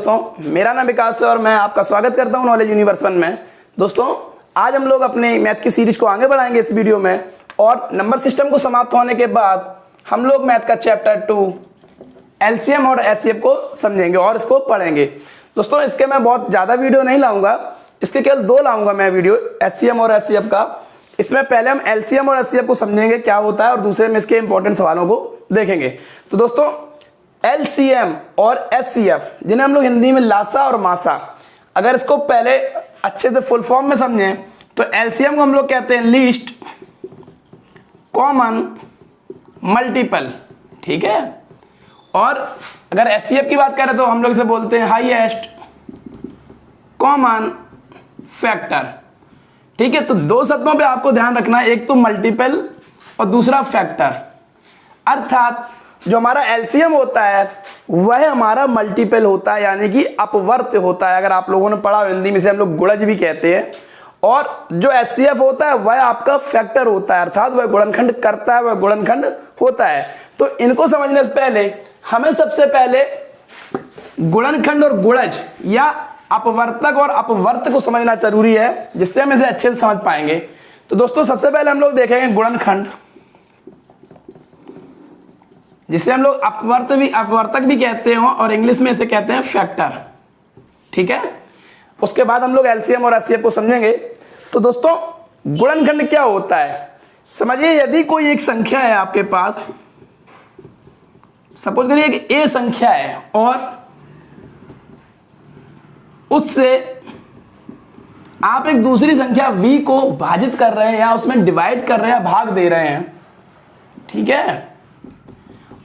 दोस्तों, मेरा नाम विकास है और मैं आपका स्वागत करता हूं नॉलेज यूनिवर्स 1 में। दोस्तों, आज हम लोग अपने मैथ की सीरीज को आगे बढ़ाएंगे इस वीडियो में और नंबर सिस्टम को समाप्त होने के बाद हम लोग मैथ का चैप्टर 2 एलसीएम और एचसीएफ को समझेंगे और इसको पढ़ेंगे। दोस्तों, इसके मैं बहुत ज़्यादा वीडियो नहीं लाऊंगा, इसके केवल 2 लाऊंगा मैं वीडियो, एचसीएम और एचसीएफ का। इसमें पहले हम एलसीएम और एचसीएफ को समझेंगे क्या होता है और दूसरे में इसके इंपॉर्टेंट सवालों को देखेंगे। तो दोस्तों, एलसीएम और एचसीएफ, जिन्हें हम लोग हिंदी में लासा और मासा, अगर इसको पहले अच्छे से फुल फॉर्म में समझें तो एलसीएम को हम लोग कहते हैं लीस्ट कॉमन मल्टीपल, ठीक है। और अगर एचसीएफ की बात करें तो हम लोग इसे बोलते हैं हाईएस्ट कॉमन फैक्टर, ठीक है। तो 2 शब्दों पे आपको ध्यान रखना है, एक तो मल्टीपल और दूसरा फैक्टर। अर्थात जो हमारा एलसीएम होता है वह हमारा मल्टीपल होता है, यानी कि अपवर्त होता है। अगर आप लोगों ने पढ़ा हिंदी में से हम लोग गुणज भी कहते हैं। और जो एचसीएफ होता है वह आपका फैक्टर होता है, अर्थात वह गुणनखंड करता है, वह गुणनखंड होता है। तो इनको समझने से पहले हमें सबसे पहले गुणनखंड और गुणज या अपवर्तक और अपवर्त को समझना जरूरी है, जिससे हम इसे अच्छे से समझ पाएंगे। तो दोस्तों, सबसे पहले हम लोग देखेंगे गुणनखंड, जिसे हम लोग अपवर्तक भी कहते हैं और इंग्लिश में इसे कहते हैं फैक्टर, ठीक है। उसके बाद हम लोग एलसीएम और एचसीएफ को समझेंगे। तो दोस्तों, गुणनखंड क्या होता है समझिए। यदि कोई एक संख्या है आपके पास, सपोज करिए एक ए संख्या है और उससे आप एक दूसरी संख्या v को भाजित कर रहे हैं या उसमें डिवाइड कर रहे हैं, भाग दे रहे हैं, ठीक है।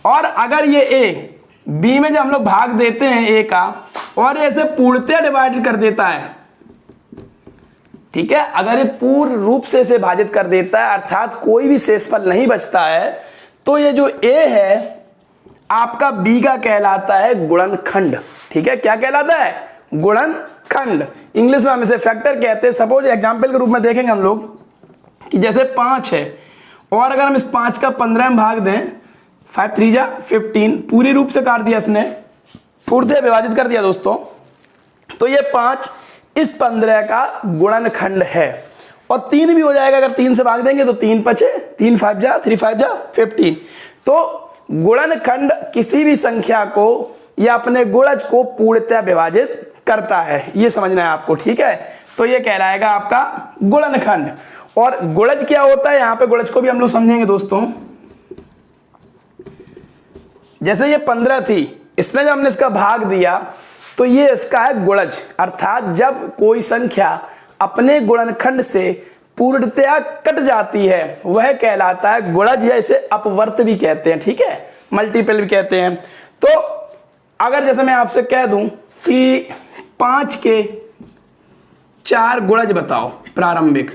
और अगर ये a b में जब हम लोग भाग देते हैं a का और ऐसे पूर्णतः डिवाइड कर देता है, ठीक है, अगर ये पूर्ण रूप से इसे भाजित कर देता है अर्थात कोई भी शेषफल नहीं बचता है, तो ये जो a है आपका b का कहलाता है गुणनखंड, ठीक है। क्या कहलाता है? गुणनखंड। इंग्लिश में हम इसे फैक्टर कहते हैं। सपोज एग्जांपल के रूप में देखेंगे हम लोग कि जैसे 5 है और अगर हम इस 5 का 15 में भाग दें, 5 3 जा 15, पूरी रूप से काट दिया इसने, पूर्णतः विभाजित कर दिया दोस्तों, तो ये 5 इस 15 का गुणनखंड है। और 3 भी हो जाएगा, अगर 3 से भाग देंगे तो 3 5 3 5 जा 3 5 जा 15। तो गुणनखंड किसी भी संख्या को या अपने गुणज को पूर्णतः विभाजित करता है, ये समझना है आपको, ठीक है। तो ये कहलाएगा आपका गुणनखंड। और गुणज क्या होता है, यहां पे गुणज को भी हम लोग समझेंगे दोस्तों। जैसे ये 15 थी, इसमें जब हमने इसका भाग दिया तो ये इसका है गुणज। अर्थात जब कोई संख्या अपने गुणनखंड से पूर्णतया कट जाती है वह कहलाता है गुणज, या इसे अपवर्त भी कहते हैं, ठीक है, मल्टीपल भी कहते हैं। तो अगर जैसे मैं आपसे कह दूं कि 5 के 4 गुणज बताओ प्रारंभिक,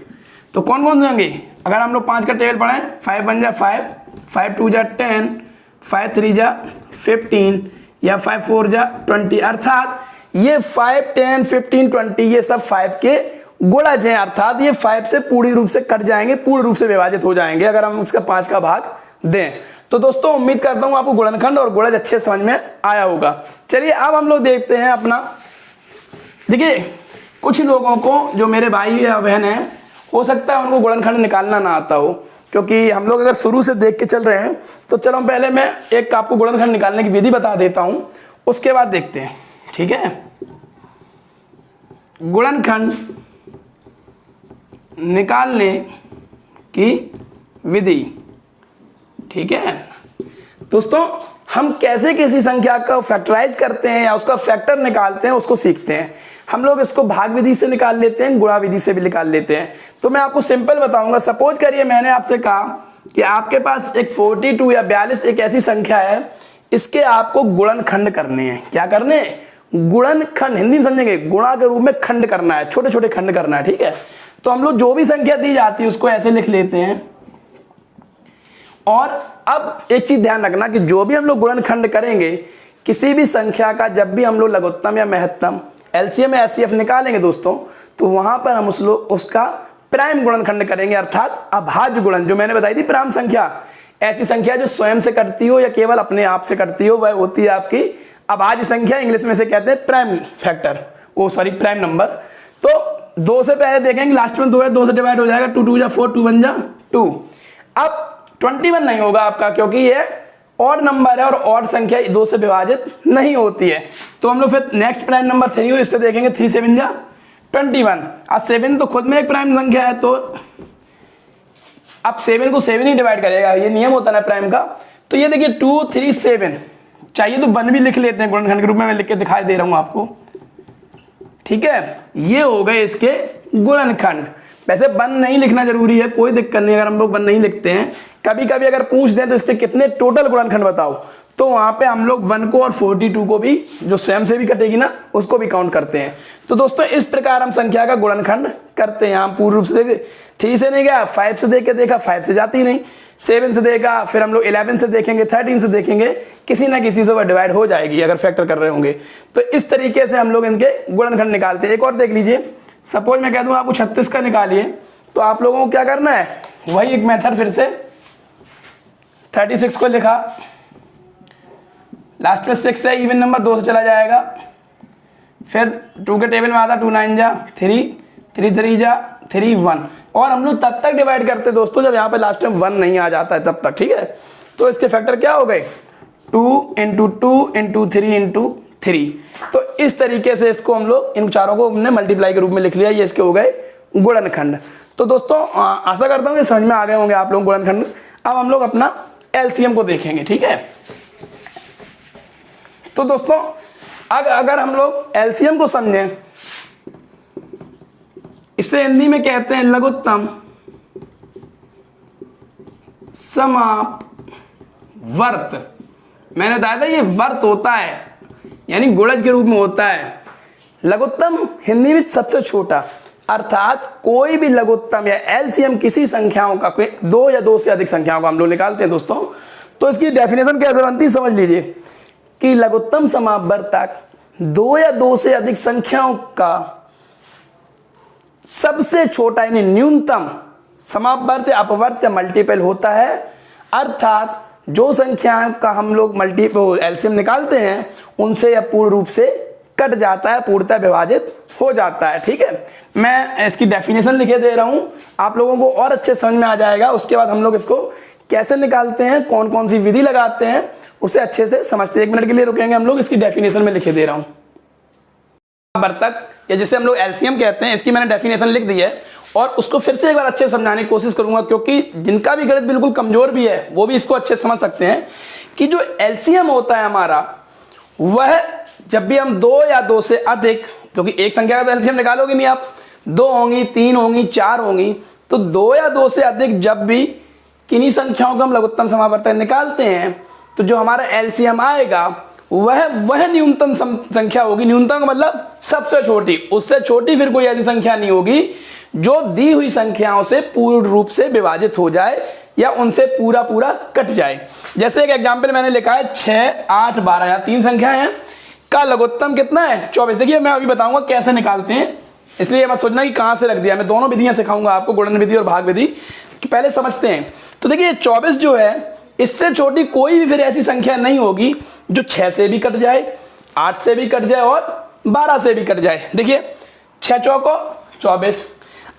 तो कौन कौन से होंगे? अगर हम लोग 5 का टेबल पढ़ें, 5 1 जा 5, 5 2 जा 10, 5 3 जा 15 या 5 4 जा 20। अर्थात ये 5 10 15 20 ये सब 5 के गुणज हैं। अर्थात ये 5 से पूर्ण रूप से कट जाएंगे, पूर्ण रूप से विभाजित हो जाएंगे अगर हम इसका 5 का भाग दें। तो दोस्तों, उम्मीद करता हूं आपको गुणनखंड और गुणज अच्छे समझ में आया होगा। चलिए अब हम लोग देखते हैं अपना। देखिए, कुछ लोगों को, जो मेरे भाई या बहन है, हो सकता है उनको गुणनखंड निकालना ना आता हो, क्योंकि हम लोग अगर शुरू से देख के चल रहे हैं तो चलो पहले मैं एक आपको गुणनखंड निकालने की विधि बता देता हूं, उसके बाद देखते हैं, ठीक है। गुणनखंड निकालने की विधि, ठीक है। दोस्तों, हम कैसे किसी संख्या का फैक्टराइज करते हैं या उसका फैक्टर निकालते हैं उसको सीखते हैं। हम लोग इसको भाग विधि से निकाल लेते हैं, गुणा विधि से भी निकाल लेते हैं। तो मैं आपको सिंपल बताऊंगा। सपोज करिए मैंने आपसे कहा कि आपके पास एक 42 या 42 एक ऐसी संख्या है, इसके आपको गुणनखंड करने हैं। क्या करने हैं? गुणनखंड। हिंदी में समझेंगे, गुणा के रूप में खंड करना है, छोटे छोटे खंड करना है, ठीक है। तो हम लोग जो भी संख्या दी जाती है उसको ऐसे लिख लेते हैं। और अब एक चीज ध्यान रखना कि जो भी हम लोग गुणनखंड करेंगे, किसी भी संख्या का जब भी हम लोग लघुत्तम या महत्तम एलसीएम या एचसीएफ निकालेंगे दोस्तों, तो वहां पर हम उसका प्राइम गुणनखंड करेंगे, अर्थात अभाज्य गुणन। जो मैंने बताई थी प्राइम संख्या, ऐसी संख्या जो स्वयं से कटती हो या केवल अपने आप से कटती हो, वह होती है आपकी अभाज्य संख्या इंग्लिश में से कहते हैं प्राइम फैक्टर, वो सॉरी प्राइम नंबर। तो 2 से पहले देखेंगे, लास्ट में 2 है, 2 से डिवाइड हो जाएगा, 2 2 जा 4, 2 1 जा 2। अब 21 नहीं होगा आपका, क्योंकि ये ऑड नंबर है और ऑड संख्या 2 से विभाजित नहीं होती है। तो हम लोग फिर नेक्स्ट प्राइम नंबर 3 हो, इससे देखेंगे 3 7 जा 21। अब 7 तो खुद में एक प्राइम संख्या है, तो अब 7 को 7 ही डिवाइड करेगा, ये नियम होता है ना प्राइम का। तो ये देखिए 2 3 7, चाहिए तो 1 भी लिख लेते हैं गुणनखंड के रूप में, मैं लिख के दिखाई दे रहा हूं आपको, ठीक है। ये हो गए इसके गुणनखंड। वैसे 1 नहीं लिखना जरूरी है, कोई दिक्कत नहीं अगर हम लोग 1 नहीं लिखते हैं। कभी कभी अगर पूछ दें तो इसके कितने टोटल गुणनखंड बताओ, तो वहां पे हम लोग 1 को और 42 को भी, जो स्वयं से भी कटेगी ना, उसको भी काउंट करते हैं। तो दोस्तों इस प्रकार हम संख्या का गुणनखंड करते हैं। हम पूर्ण रूप से देखे 3 से नहीं गया, 5 से देख के देखा, 5 से जाती नहीं, 7 से देखा, फिर हम लोग 11 से देखेंगे, 13 से देखेंगे, किसी ना किसी से वह डिवाइड हो जाएगी अगर फैक्टर कर रहे होंगे। तो इस तरीके से हम लोग इनके गुणनखंड निकालते हैं। एक और देख लीजिए, सपोज मैं कह दूं आपको 36 का निकालिए, तो आप लोगों को क्या करना है, वही एक मेथड फिर से 36 को लिखा, लास्ट में 6 है, इवन नंबर 2 से चला जाएगा, फिर 2 के टेबल में आता 2 9 जा 3, 3 3 जा 3 1, और हम लोग तब तक डिवाइड करते दोस्तों जब यहाँ पे लास्ट में 1 नहीं आ जाता है, तब तक, ठीक है। तो इसके फैक्टर क्या हो गए, 2 × 2 × 3 × 3। तो इस तरीके से इसको हम लोग, इन चारों को हमने मल्टीप्लाई के रूप में लिख लिया, ये इसके हो गए गुणनखंड। तो दोस्तों आशा करता हूँ कि समझ में आ गए होंगे आप लोग गुणनखंड। अब हम लोग अपना एलसीएम को देखेंगे, ठीक है। तो दोस्तों अगर हम लोग एलसीएम को समझें, इसे हिंदी में कहते हैं लघुत्तम समापवर्त। मैंने बताया था ये वर्त होता है, यानी गुणज के रूप में होता है। लघुत्तम हिंदी में सबसे छोटा, अर्थात कोई भी लघुत्तम या एलसीएम किसी संख्याओं का, कोई 2 या 2 से अधिक संख्याओं का हम लोग निकालते हैं दोस्तों। तो इसकी डेफिनेशन कैसे बनती है समझ लीजिए कि लघुत्तम समापवर्तक 2 या 2 से अधिक संख्याओं का सबसे छोटा यानी न्यूनतम समापवर्त या अपवर्त या मल्टीपल होता है। अर्थात जो संख्या का हम लोग मल्टीपल एलसीएम निकालते हैं उनसे यह पूर्ण रूप से कट जाता है, पूर्णतः विभाजित हो जाता है, ठीक है। मैं इसकी डेफिनेशन लिखे दे रहा हूं, आप लोगों को और अच्छे समझ में आ जाएगा। उसके बाद हम लोग इसको कैसे निकालते हैं, कौन कौन सी विधि लगाते हैं, उसे अच्छे से समझते हैं। 1 मिनट के लिए रुकेंगे हम लोग, इसकी डेफिनेशन में लिखे दे रहा हूं। वर्तक या जिसे हम लोग एलसीएम कहते हैं, इसकी मैंने डेफिनेशन लिख दी है और उसको फिर से एक बार अच्छे से समझाने की कोशिश करूंगा, क्योंकि जिनका भी गणित बिल्कुल कमजोर भी है वो भी इसको अच्छे से समझ सकते हैं कि जो एलसीएम होता है हमारा, वह जब भी हम 2 या 2 से अधिक, क्योंकि एक संख्या का तो एलसीएम निकालोगे नहीं आप, 2 होंगी, 3 होंगी, 4 होंगी, तो 2 या 2 से अधिक जब भी किन्हीं संख्याओं का हम लघुत्तम समापवर्तक निकालते हैं, तो जो हमारा एलसीएम आएगा वह न्यूनतम संख्या होगी। न्यूनतम का मतलब सबसे छोटी, उससे छोटी फिर कोई ऐसी संख्या नहीं होगी जो दी हुई संख्याओं से पूर्ण रूप से विभाजित हो जाए या उनसे पूरा पूरा कट जाए। जैसे एक एग्जांपल मैंने लिखा है 6 8 12, या 3 संख्याएं हैं का लघुत्तम कितना है 24। देखिए मैं अभी बताऊंगा कैसे निकालते हैं, इसलिए मत सोचना कि कहां से रख दिया। मैं दोनों विधियां सिखाऊंगा आपको, गुणन विधि और भाग विधि, कि पहले समझते हैं। तो देखिए 24 जो है, इससे छोटी कोई भी फिर ऐसी संख्या नहीं होगी जो 6 से भी कट जाए, 8 से भी कट जाए और 12 से भी कट जाए। देखिए 6 चौको 24,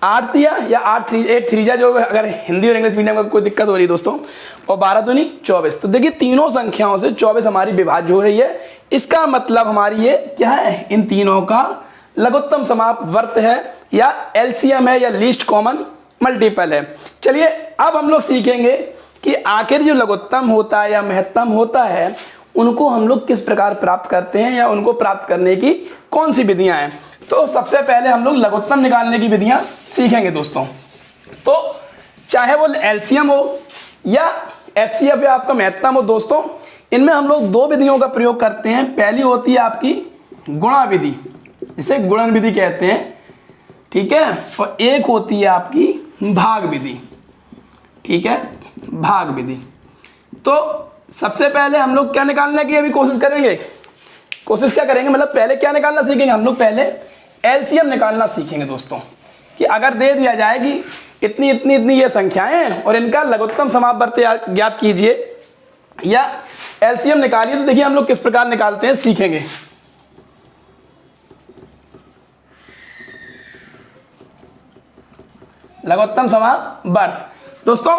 8 दिया या 8 3 जा, जो अगर हिंदी और इंग्लिश मीडियम का कोई दिक्कत हो रही है दोस्तों, और 12 तो नहीं 24। तो देखिए तीनों संख्याओं से 24 हमारी विभाज्य हो रही है। इसका मतलब हमारी ये क्या है, इन तीनों का लघुत्तम समापवर्त है या एलसीएम है या लीस्ट कॉमन मल्टीपल है। चलिए अब हम लोग सीखेंगे कि आखिर जो लघुत्तम होता है या महत्तम होता है उनको हम लोग किस प्रकार प्राप्त करते हैं या उनको प्राप्त करने की कौन सी विधियां हैं। तो सबसे पहले हम लोग लघुत्तम निकालने की विधियां सीखेंगे दोस्तों। तो चाहे वो एलसीएम हो या एचसीएफ या आपका महत्तम हो दोस्तों, इनमें हम लोग 2 विधियों का प्रयोग करते हैं। पहली होती है आपकी गुणा विधि, जिसे गुणन विधि कहते हैं, ठीक है, और एक होती है आपकी भाग विधि, ठीक है, भाग विधि। तो सबसे पहले हम लोग क्या निकालने की अभी कोशिश करेंगे, कोशिश क्या करेंगे मतलब पहले क्या निकालना सीखेंगे हम लोग, पहले एलसीएम निकालना सीखेंगे दोस्तों। कि अगर दे दिया जाए कि इतनी इतनी इतनी ये संख्याएं हैं और इनका लघुत्तम समापवर्त ज्ञात कीजिए या एलसीएम निकालिए। तो देखिए हम लोग किस प्रकार निकालते हैं सीखेंगे। लघुत्तम समावर्त। दोस्तों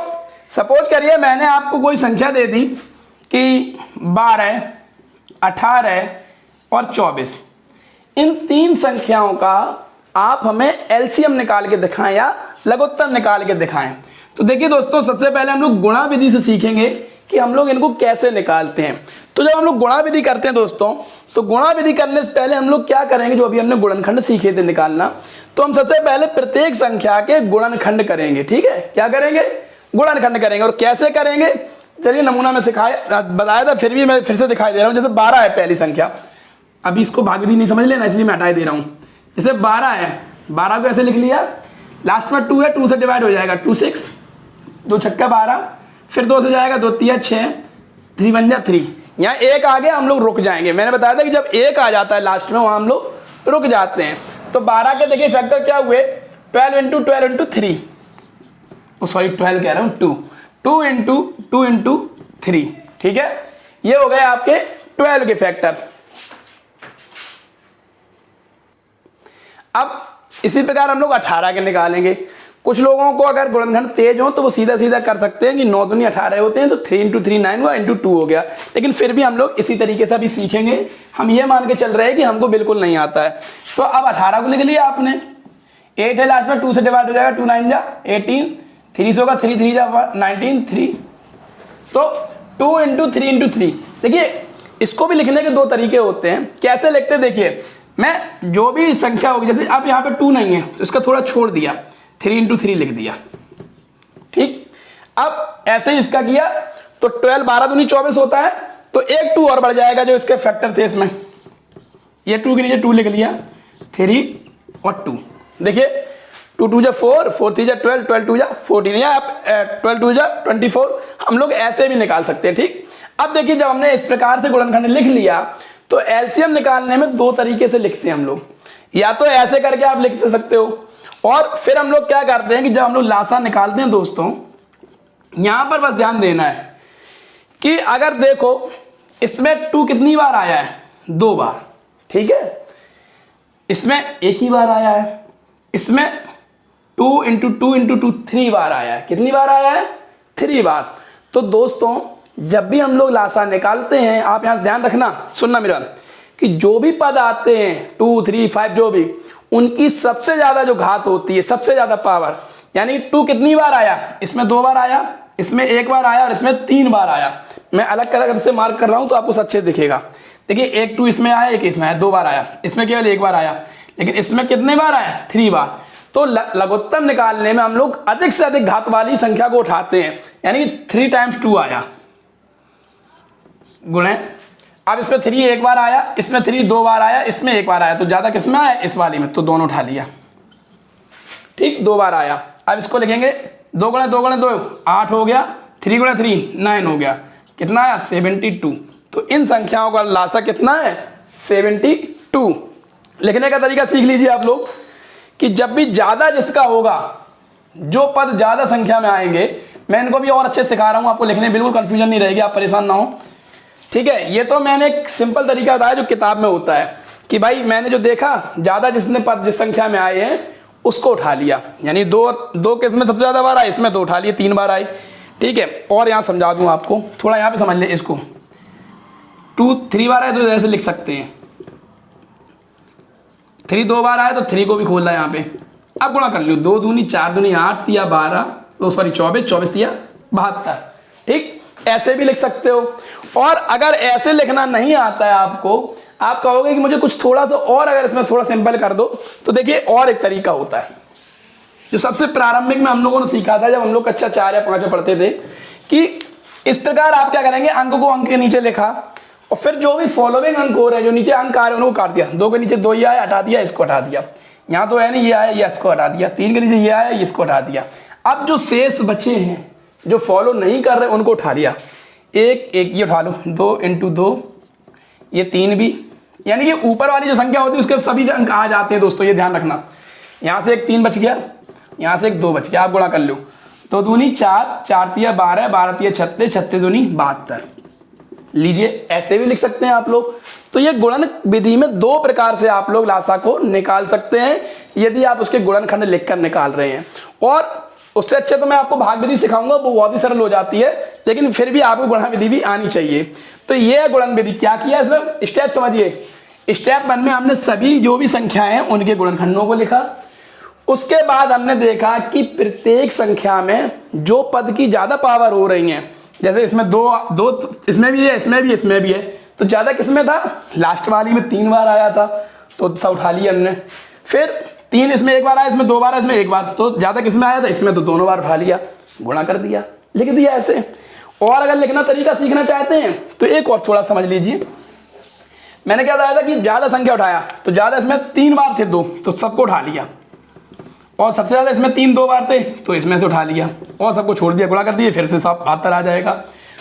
सपोज करिए मैंने आपको कोई संख्या दे दी कि 12, 18 और 24। इन तीन संख्याओं का आप हमें एलसीएम निकाल के दिखाएं या लघुत्तम निकाल के दिखाएं। तो देखिए दोस्तों सबसे पहले हम लोग गुणा विधि से सीखेंगे कि हम लोग इनको कैसे निकालते हैं। तो जब हम लोग गुणा विधि करते हैं दोस्तों, तो गुणा विधि करने से पहले हम लोग क्या करेंगे, जो अभी हमने गुणनखंड सीखे थे निकालना, तो हम सबसे पहले प्रत्येक संख्या के गुणनखंड करेंगे। ठीक है, क्या करेंगे, गुणनखंड करेंगे। और कैसे करेंगे, चलिए नमूना में बताया था, फिर भी मैं फिर से दिखाई दे रहा हूं। जैसे 12 है पहली संख्या, अभी इसको भाग विधि नहीं समझ लेना इसलिए मैं हटाई दे रहा हूं। जैसे 12 है, 12 को ऐसे लिख लिया, लास्ट में 2 है, 2 से डिवाइड हो जाएगा 2 6, 2 छक्का 12, फिर 2 से जाएगा 2 3 6, 3 1 जा 3। यहाँ 1 आ गया, हम लोग रुक जाएंगे। मैंने बताया था कि जब 1 आ जाता है लास्ट में वहां हम लोग रुक जाते हैं। तो 12 के देखिए फैक्टर क्या हुए, 12 इंटू 12 इंटू 3, सॉरी 12 कह रहा हूं 2 इंटू 2 इंटू 3। ठीक है, ये हो गए आपके 12 के फैक्टर। अब इसी प्रकार हम लोग 18 के निकालेंगे। कुछ लोगों को अगर गुणनखंड तेज हो तो वो सीधा सीधा कर सकते हैं कि 9 दूनी 18 होते हैं, तो 3 इंटू 3 9 हुआ, इंटू 2 हो गया। लेकिन फिर भी हम लोग इसी तरीके से अभी सीखेंगे। हम ये मान के चल रहे हैं कि हमको बिल्कुल नहीं आता है। तो अब 18 को लिख लिया आपने, 8 है लास्ट में, 2 से डिवाइड हो जाएगा, 2 9 जा 18, 3 से होगा 3 3 जा 19 3। तो 2 इंटू 3 इंटू 3। देखिए इसको भी लिखने के दो तरीके होते हैं। कैसे लिखते हैं, देखिए मैं जो भी संख्या होगी, जैसे अब यहाँ पे 2 नहीं है तो इसका थोड़ा छोड़ दिया, 3 इंटू 3 लिख दिया। ठीक, अब ऐसे ही इसका किया तो 12 12 दूनी 24 होता है, तो एक 2 और बढ़ जाएगा जो इसके फैक्टर थे इसमें, ये 2 के नीचे 2 लिख लिया, 3 और 2। देखिए 2 2 जा 4, 4 3 जा 12, 12 2 जा 14, या आप 12 2 जा 24। हम लोग ऐसे भी निकाल सकते हैं। ठीक, अब देखिए जब हमने इस प्रकार से गुणनखंड लिख लिया तो एलसीएम निकालने में दो तरीके से लिखते हैं हम लोग। या तो ऐसे करके आप लिख सकते हो, और फिर हम लोग क्या करते हैं कि जब हम लोग लासा निकालते हैं दोस्तों, यहां पर बस ध्यान देना है कि अगर देखो इसमें 2 कितनी बार आया है, 2 बार। ठीक है, इसमें एक ही बार आया है, इसमें 2 इंटू 2 इंटू 2 3 बार आया है। कितनी बार आया है, 3 बार। तो दोस्तों जब भी हम लोग लासा निकालते हैं, आप यहां ध्यान रखना, सुनना मेरा, कि जो भी पद आते हैं 2 3 5 जो भी, उनकी सबसे ज्यादा जो घात होती है, सबसे ज्यादा पावर, यानी 2 कितनी बार आया, इसमें 2 बार आया, इसमें 1 बार आया और इसमें 3 बार आया। मैं अलग अलग से मार्क कर रहा हूं तो आपको अच्छे दिखेगा। देखिए 1 2 इसमें आया, 1 इसमें आया, 2 बार आया, इसमें केवल 1 बार आया, लेकिन इसमें कितने बार आया, 3 बार। तो लघुत्तम निकालने में हम लोग अधिक से अधिक घात वाली संख्या को उठाते हैं, यानी कि 3 टाइम्स 2 आया गुणे। अब इसमें 3 1 बार आया, इसमें 3 2 बार आया, इसमें 1 बार आया, तो ज्यादा किसमें आया, इस वाली में, तो दोनों उठा लिया। ठीक, 2 बार आया। अब इसको लिखेंगे 2 गुणे 2 गुणे 2 8 हो गया, 3 गुणे 3 9 हो गया, कितना आया 72। तो इन संख्याओं का लासा कितना है, 72। लिखने का तरीका सीख लीजिए आप लोग कि जब भी ज्यादा जिसका होगा, जो पद ज्यादा संख्या में आएंगे, मैं इनको भी और अच्छे सिखा रहा हूं आपको, लिखने बिल्कुल कंफ्यूजन नहीं रहेगी, आप परेशान ना हो। ठीक है, ये तो मैंने एक सिंपल तरीका बताया जो किताब में होता है कि भाई मैंने जो देखा ज्यादा जिसने पद जिस संख्या में आए हैं उसको उठा लिया, यानी 2 के इसमें सबसे ज्यादा बार आए, इसमें 2 उठा लिए, 3 बार आई। ठीक है, और यहां समझा दूं आपको, थोड़ा यहां पे समझ ले इसको। 2 3 बार आए तो जैसे लिख सकते हैं, 3 2 बार आए तो 3 को भी खोल रहा है यहां पे। अब गुणा कर लो, 2 दूनी 4 दूनी 8 तिया 12, 24 तिया 72। ठीक, ऐसे भी लिख सकते हो। और अगर ऐसे लिखना नहीं आता है आपको, आप कहोगे कि मुझे कुछ थोड़ा सा और अगर इसमें थोड़ा सिंपल कर दो, तो देखिए और एक तरीका होता है जो सबसे प्रारंभिक में हम लोगों ने सीखा था जब हम लोग कक्षा 4 या 5 में पढ़ते थे, कि इस प्रकार आप क्या करेंगे, अंक को अंक के नीचे लिखा और फिर जो भी फॉलोइंग अंक हो रहे हैं, जो नीचे अंक आ रहे हैं उनको काट दिया। 2 के नीचे 2 ये आया, हटा दिया, इसको हटा दिया। यहाँ तो है नहीं, ये आया, ये इसको हटा दिया। 3 के नीचे ये आया, इसको हटा दिया। अब जो शेष बचे हैं जो फॉलो नहीं कर रहे उनको उठा लिया, 1 1 ये उठा लो, 2 इंटू 2 ये 3 भी, यानी कि ऊपर वाली जो संख्या होती है उसके सभी अंक आ जाते हैं दोस्तों, ये ध्यान रखना। यहां से एक 3 बच गया, यहां से एक 2 बच गया, आप गुणा कर लो, 2 दूनी 4 4 तिया 12 12 तिया 36 36 दूनी 72। लीजिए ऐसे भी लिख सकते हैं आप लोग। तो ये गुणन विधि में दो प्रकार से आप लोग लासा को निकाल सकते हैं यदि आप उसके गुणनखंड लिखकर निकाल रहे हैं। और उससे अच्छे तो मैं आपको भाग विधि सिखाऊंगा, वो बहुत ही सरल हो जाती है, लेकिन फिर भी आपको गुणन विधि भी आनी चाहिए। तो ये गुणन विधि क्या किया इसमें स्टेप समझिए। स्टेप 1 में हमने सभी जो भी संख्याएं हैं उनके गुणनखंडों को लिखा। उसके बाद हमने देखा कि प्रत्येक संख्या में जो पद की ज्यादा पावर हो रही है, जैसे इसमें दो इसमें भी है, इसमें भी, इसमें भी है, तो ज्यादा किसमें था, लास्ट वाली में 3 बार आया था तो सब उठा लिया हमने। फिर 3 इसमें 1 बार आया, इसमें 2 बार, इसमें 1 बार, तो ज्यादा किसमें आया था, इसमें, तो दोनों बार उठा लिया, गुणा कर दिया, लिख दिया ऐसे। और अगर लिखना तरीका सीखना चाहते हैं तो एक और थोड़ा समझ लीजिए। मैंने क्या बताया था कि ज्यादा संख्या उठाया तो ज्यादा इसमें 3 बार थे 2, तो सबको उठा लिया, और सबसे ज्यादा इसमें 3 2 बार थे तो इसमें से उठा लिया, और सबको छोड़ दिया, गुणा कर दिए, फिर से सब बहत्तर आ जाएगा।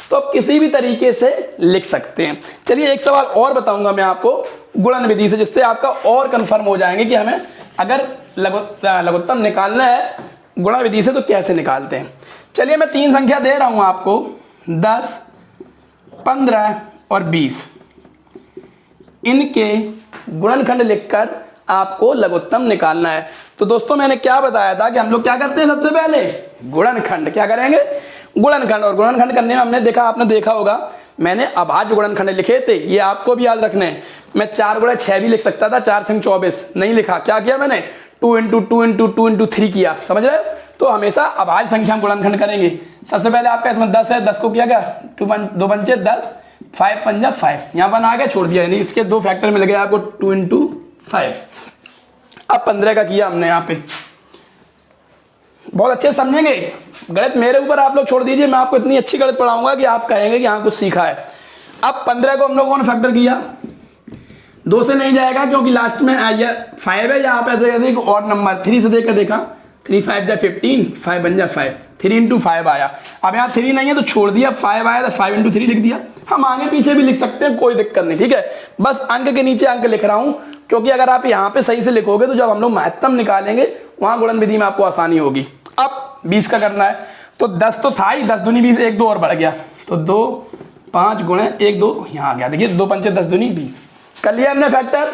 तो आप किसी भी तरीके से लिख सकते हैं। चलिए एक सवाल और बताऊंगा मैं आपको गुणन विधि से, जिससे आपका और कंफर्म हो जाएंगे कि हमें अगर लघुत्तम निकालना है गुणन विधि से तो कैसे निकालते हैं। चलिए मैं 3 संख्या दे रहा हूं आपको, 10, 15 और 20। इनके गुणनखंड लिखकर आपको लघुत्तम निकालना है। तो दोस्तों मैंने क्या बताया था कि हम लोग क्या करते हैं, सबसे पहले गुणनखंड क्या करेंगे, गुणनखंड। और गुणनखंड करने में हमने देखा, आपने देखा होगा मैंने अभाज्य गुणनखंड लिखे थे, ये आपको भी याद रखने हैं। मैं 4 गुणा 6 भी लिख सकता था, 4 संग 24 नहीं लिखा, क्या किया मैंने 2 × 2 × 2 × 3 किया, समझ रहे हो। तो हमेशा अभाज्य संख्या गुणनखंड करेंगे। सबसे पहले आपका इसमें 10 है, 10 को किया गया 2 पंचे 10, 5 पंजा 5, यहाँ पर आ गया, छोड़ दिया, यानी इसके 2 फैक्टर मिल गए आपको 2 × 5। अब 15 का किया हमने, यहाँ पे बहुत अच्छे समझेंगे। गणित मेरे ऊपर आप लोग छोड़ दीजिए, मैं आपको इतनी अच्छी गणित पढ़ाऊंगा कि आप कहेंगे कि हाँ कुछ सीखा है। अब 15 को हम लोगों ने फैक्टर किया, 2 से नहीं जाएगा क्योंकि लास्ट में 5 है, या आप ऐसे कहते हैं और नंबर 3 से देखकर देखा, 3 5 जा 15, 5 बन जा 5, 3 × 5 आया। अब यहाँ 3 नहीं है तो छोड़ दिया, 5 आया तो 5 × 3 लिख दिया। हम आगे पीछे भी लिख सकते हैं, कोई दिक्कत नहीं, ठीक है। बस अंक के नीचे अंक लिख रहा हूं, क्योंकि अगर आप यहाँ पे सही से लिखोगे तो जब हम लोग महत्तम निकालेंगे वहां गुणन विधि में आपको आसानी होगी। अब 20 का करना है, तो 10 तो था ही, 10 दूनी 20, 1 2 और बढ़ गया, तो 2 5 गुणे 1 2 यहाँ आ गया, देखिए 2 पंचे 10 दूनी 20 कर लिया हमने फैक्टर।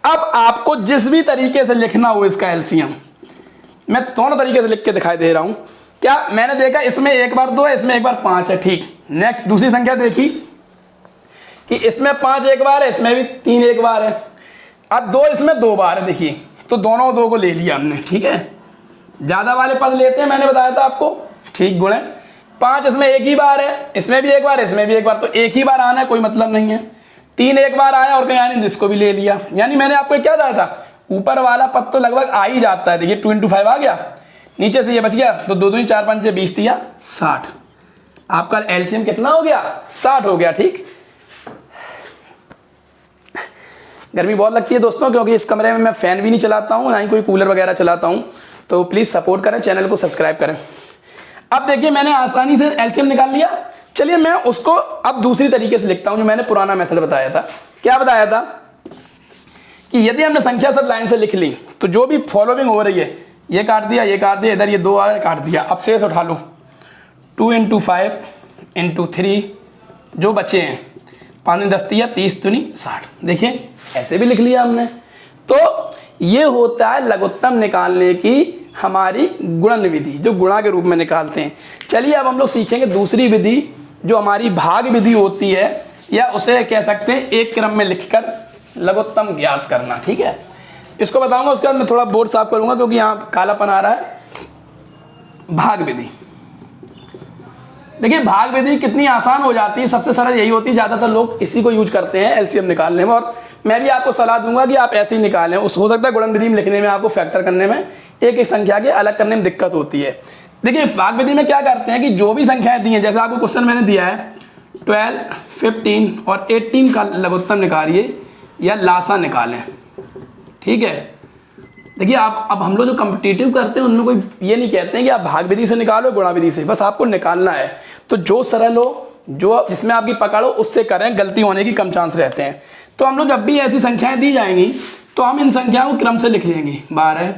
अब आपको जिस भी तरीके से लिखना हो इसका एलसीएम, मैं दोनों तरीके से लिख के दिखाई दे रहा हूं। क्या मैंने देखा इसमें 1 बार 2 है, इसमें 1 बार 5 है, ठीक। नेक्स्ट दूसरी संख्या देखी कि इसमें 5 1 बार है, इसमें भी 3 1 बार है। अब 2 इसमें 2 बार है, देखिए, तो दोनों 2 को ले लिया हमने, ठीक है। ज्यादा वाले पद लेते हैं, मैंने बताया था आपको, ठीक। गुणे 5 इसमें 1 ही बार है, इसमें भी 1 बार, इसमें भी 1 बार, तो 1 ही बार आना है, कोई मतलब नहीं है। 3 1 बार आया और कहीं यानी इसको भी ले लिया, यानी मैंने आपको क्या बताया था, ऊपर वाला पद तो लगभग आ ही जाता है, देखिए 2 × 5 आ गया, नीचे से ये बच गया, तो 2 2 4 5 20 दिया 60। आपका एलसीएम कितना हो गया, 60 हो गया, ठीक। गर्मी बहुत लगती है दोस्तों, क्योंकि इस कमरे में मैं फैन भी नहीं चलाता हूं, ना ही कोई कूलर वगैरह चलाता हूं, तो प्लीज सपोर्ट करें, चैनल को सब्सक्राइब करें। अब देखिए मैंने आसानी से एलसीएम निकाल लिया। चलिए मैं उसको अब दूसरी तरीके से लिखता हूं, जो मैंने पुराना मेथड बताया था। क्या बताया था कि यदि हमने संख्या सब लाइन से लिख ली तो जो भी फॉलोइंग हो रही है, ये काट दिया, ये काट दिया, इधर ये 2 आ काट दिया, अब शेष उठा लो, 2 × 5 × 3 जो बचे हैं 5 10 दिया 30 दूनी 60, देखिए ऐसे भी लिख लिया हमने। तो ये होता है लघुत्तम निकालने की हमारी गुणन विधि, जो गुणा के रूप में निकालते हैं। चलिए अब हम लोग सीखेंगे दूसरी विधि, जो हमारी भाग विधि होती है, या उसे कह सकते हैं एक क्रम में लिखकर लघुत्तम ज्ञात करना, ठीक है। इसको बताऊंगा, उसके बाद मैं थोड़ा बोर्ड साफ करूंगा क्योंकि यहाँ कालापन आ रहा है। भाग विधि, देखिए भाग विधि कितनी आसान हो जाती है, सबसे सरल यही होती है, ज्यादातर लोग इसी को यूज करते हैं एलसीएम निकालने में, और मैं भी आपको सलाह दूंगा कि आप ऐसे ही निकालें। उस हो सकता है गुणन विधि में लिखने में आपको फैक्टर करने में एक एक संख्या के अलग करने में दिक्कत होती है। देखिए भाग विधि में क्या करते हैं कि जो भी संख्याएं दी हैं, जैसे आपको क्वेश्चन मैंने दिया है 12 15 और 18 का लघुत्तम निकालिए या लासा निकालें, ठीक है। देखिए आप अब हम लोग जो कॉम्पिटिटिव करते हैं उनमें कोई ये नहीं कहते हैं कि आप भाग विधि से निकालो गुणा विधि से, बस आपको निकालना है। तो जो सरल हो, जो जिसमें आपकी पकड़ हो, उससे करें, गलती होने की कम चांस रहते हैं। तो हम लोग जब भी ऐसी संख्याएं दी जाएंगी तो हम इन संख्याओं को क्रम से लिख लेंगे, 12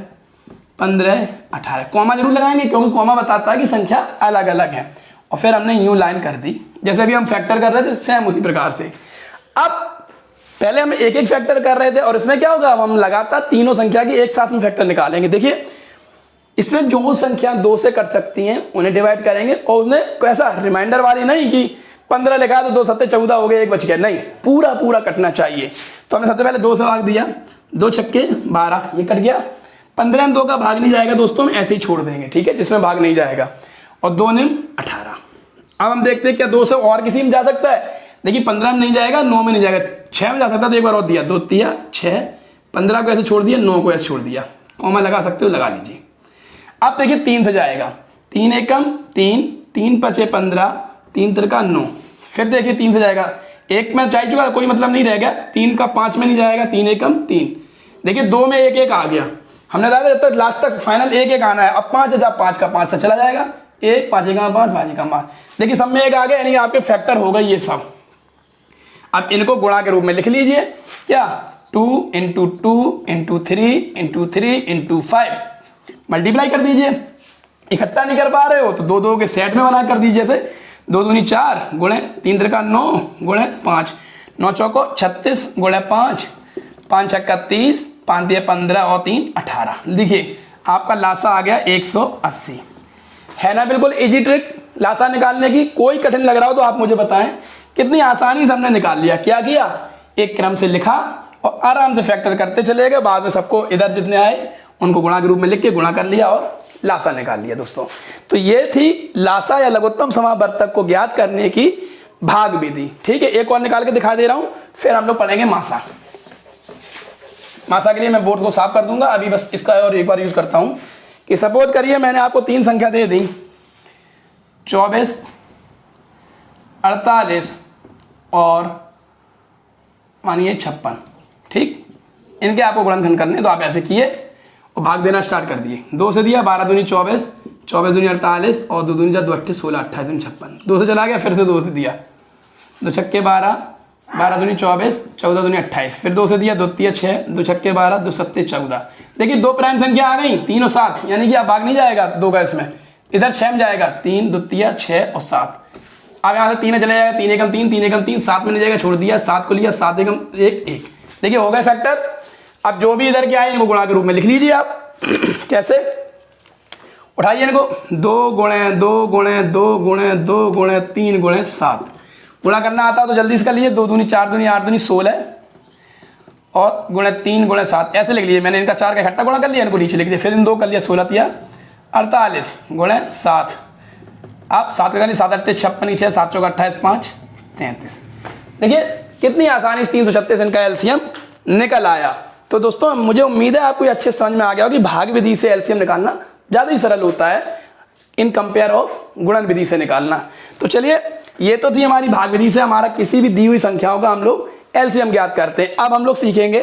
15 18, कॉमा जरूर लगाएंगे क्योंकि कॉमा बताता है कि संख्या अलग अलग है। और फिर हमने यूं लाइन कर दी, जैसे अभी हम फैक्टर कर रहे थे सेम उसी प्रकार से। अब पहले हम एक एक फैक्टर कर रहे थे और इसमें क्या होगा, अब हम लगातार तीनों संख्या की एक साथ में फैक्टर निकालेंगे। देखिए इसमें जो संख्या 2 से कट सकती हैं उन्हें डिवाइड करेंगे, और उन्हें कैसा रिमाइंडर वाली नहीं कि 15 लिखा तो 2 सत्ते 14 हो गए, 1 बच गया, नहीं, पूरा पूरा कटना चाहिए। तो हमने सबसे पहले 2 से भाग दिया, 2 छक्के 12, ये कट गया। 15 में 2 का भाग नहीं जाएगा दोस्तों, हम ऐसे ही छोड़ देंगे, ठीक है, जिसमें भाग नहीं जाएगा। और 2 ने 18। अब हम देखते हैं क्या 2 से और किसी में जा सकता है। देखिए 15 में नहीं जाएगा, 9 में नहीं जाएगा, 6 में जा सकता है, तो एक बार और दिया, 2 तिया 6, 15 को ऐसे छोड़ दिया, 9 को ऐसे छोड़ दिया, कॉमा लगा सकते हो, लगा लीजिए। अब देखिए 3 से जाएगा, 3 एकम 3, 3 पचे 15, 3 तिरका 9। फिर देखिए 3 से जाएगा, 1 में जा चुका, कोई मतलब नहीं रह गया, 3 का 5 में नहीं जाएगा, 3 एकम 3। देखिए 2 में 1 1 आ गया, हमने बताया जब तक लास्ट तक फाइनल 1 1 आना है। अब 5 है, जब 5 का 5 से चला जाएगा, 1 5 एकम 5, 5 एकम 5। देखिए सब में 1 आ गया, यानी आपके फैक्टर हो गए ये सब। अब इनको गुणा के रूप में लिख लीजिए, क्या 2 × 2 × 3 × 3 × 5, मल्टीप्लाई कर दीजिए। इकट्ठा नहीं कर पा रहे हो तो 2 2 के सेट में बना कर दीजिए, जैसे 2 दूनी 4 गुणे 3 तिरका 9 गुणे 5, 9 चौको 36 गुणे 5, 5 छक्का 30, 5 दिए 15 और 3 18। देखिए आपका लासा आ गया 180। है ना बिल्कुल इजी ट्रिक लासा निकालने की। कोई कठिन लग रहा हो तो आप मुझे बताएं, कितनी आसानी से हमने निकाल लिया। क्या किया, एक क्रम से लिखा और आराम से फैक्टर करते चले गए, बाद में सबको इधर जितने आए उनको गुणा के रूप में लिख के गुणा कर लिया और लासा निकाल लिया दोस्तों। तो ये थी लासा या लघुत्तम समावर्तक को ज्ञात करने की भाग विधि। ठीक है, एक और निकाल के दिखा दे रहा हूं, फिर हम लोग पढ़ेंगे मासा। मासा के लिए मैं बोर्ड को साफ कर दूंगा, अभी बस इसका और एक बार यूज करता हूं कि सपोज करिए मैंने आपको 3 संख्या दे दी, 24, 48 और मानिए 56। ठीक, इनके आपको गुणनखंड करने, तो आप ऐसे किए और भाग देना स्टार्ट कर दिए। 2 से दिया 12 दूनी 24, 24 दूनी 48 और 2 दूनी 2 28, 16 28 दूनी 56। 2 से चला गया, फिर से 2 से दिया, 2 छक्के 12, 12 दूनी 24, 14 दूनी 28, फिर 2 से दिया, 2 तिया 6, 2 छक्के 12, 2 सत्ते 14। देखिए 2 प्राइम संख्या आ गई, 3 और 7, यानी कि आप भाग नहीं जाएगा 2 का, इसमें इधर 6 में जाएगा, 3 2 तिया 6 और 7। अब यहाँ से 3 चले जाएगा, 3 एकम 3, 3 एकम 3, 7 में नहीं जाएगा, छोड़ दिया, 7 को लिया, 7 एकम 1 1। देखिए हो गए फैक्टर। अब जो भी इधर के आए इनको गुणा के रूप में लिख लीजिए आप। कैसे, उठाइए इनको, 2 गुणे 2 गुणे 2 गुणे 2 गुणे 3 गुणे 7। गुणा करना आता हो तो जल्दी से कर लीजिए, 2 दूनी 4 दूनी 8 दूनी 16 और गुणे 3 गुणे 7 ऐसे लिख लीजिए। मैंने इनका 4 का इकट्ठा गुणा कर लिया, इनको नीचे लिख दिया, फिर इन 2 कर लिया, 16 तिया 48 गुणे 7। आप 7 का कर लिया, 7 8 56 6, 7 चौका 28 5 33। देखिए कितनी आसानी से 336 इनका एलसीएम निकल आया। तो दोस्तों मुझे उम्मीद है आपको अच्छे समझ में आ गया होगा कि भाग विधि से एलसीएम निकालना ज़्यादा ही सरल होता है इन कंपेयर ऑफ गुणन विधि से निकालना। तो चलिए ये तो थी हमारी भाग विधि से हमारा किसी भी दी हुई संख्याओं का हम लोग एलसीएम ज्ञात करते हैं। अब हम लोग सीखेंगे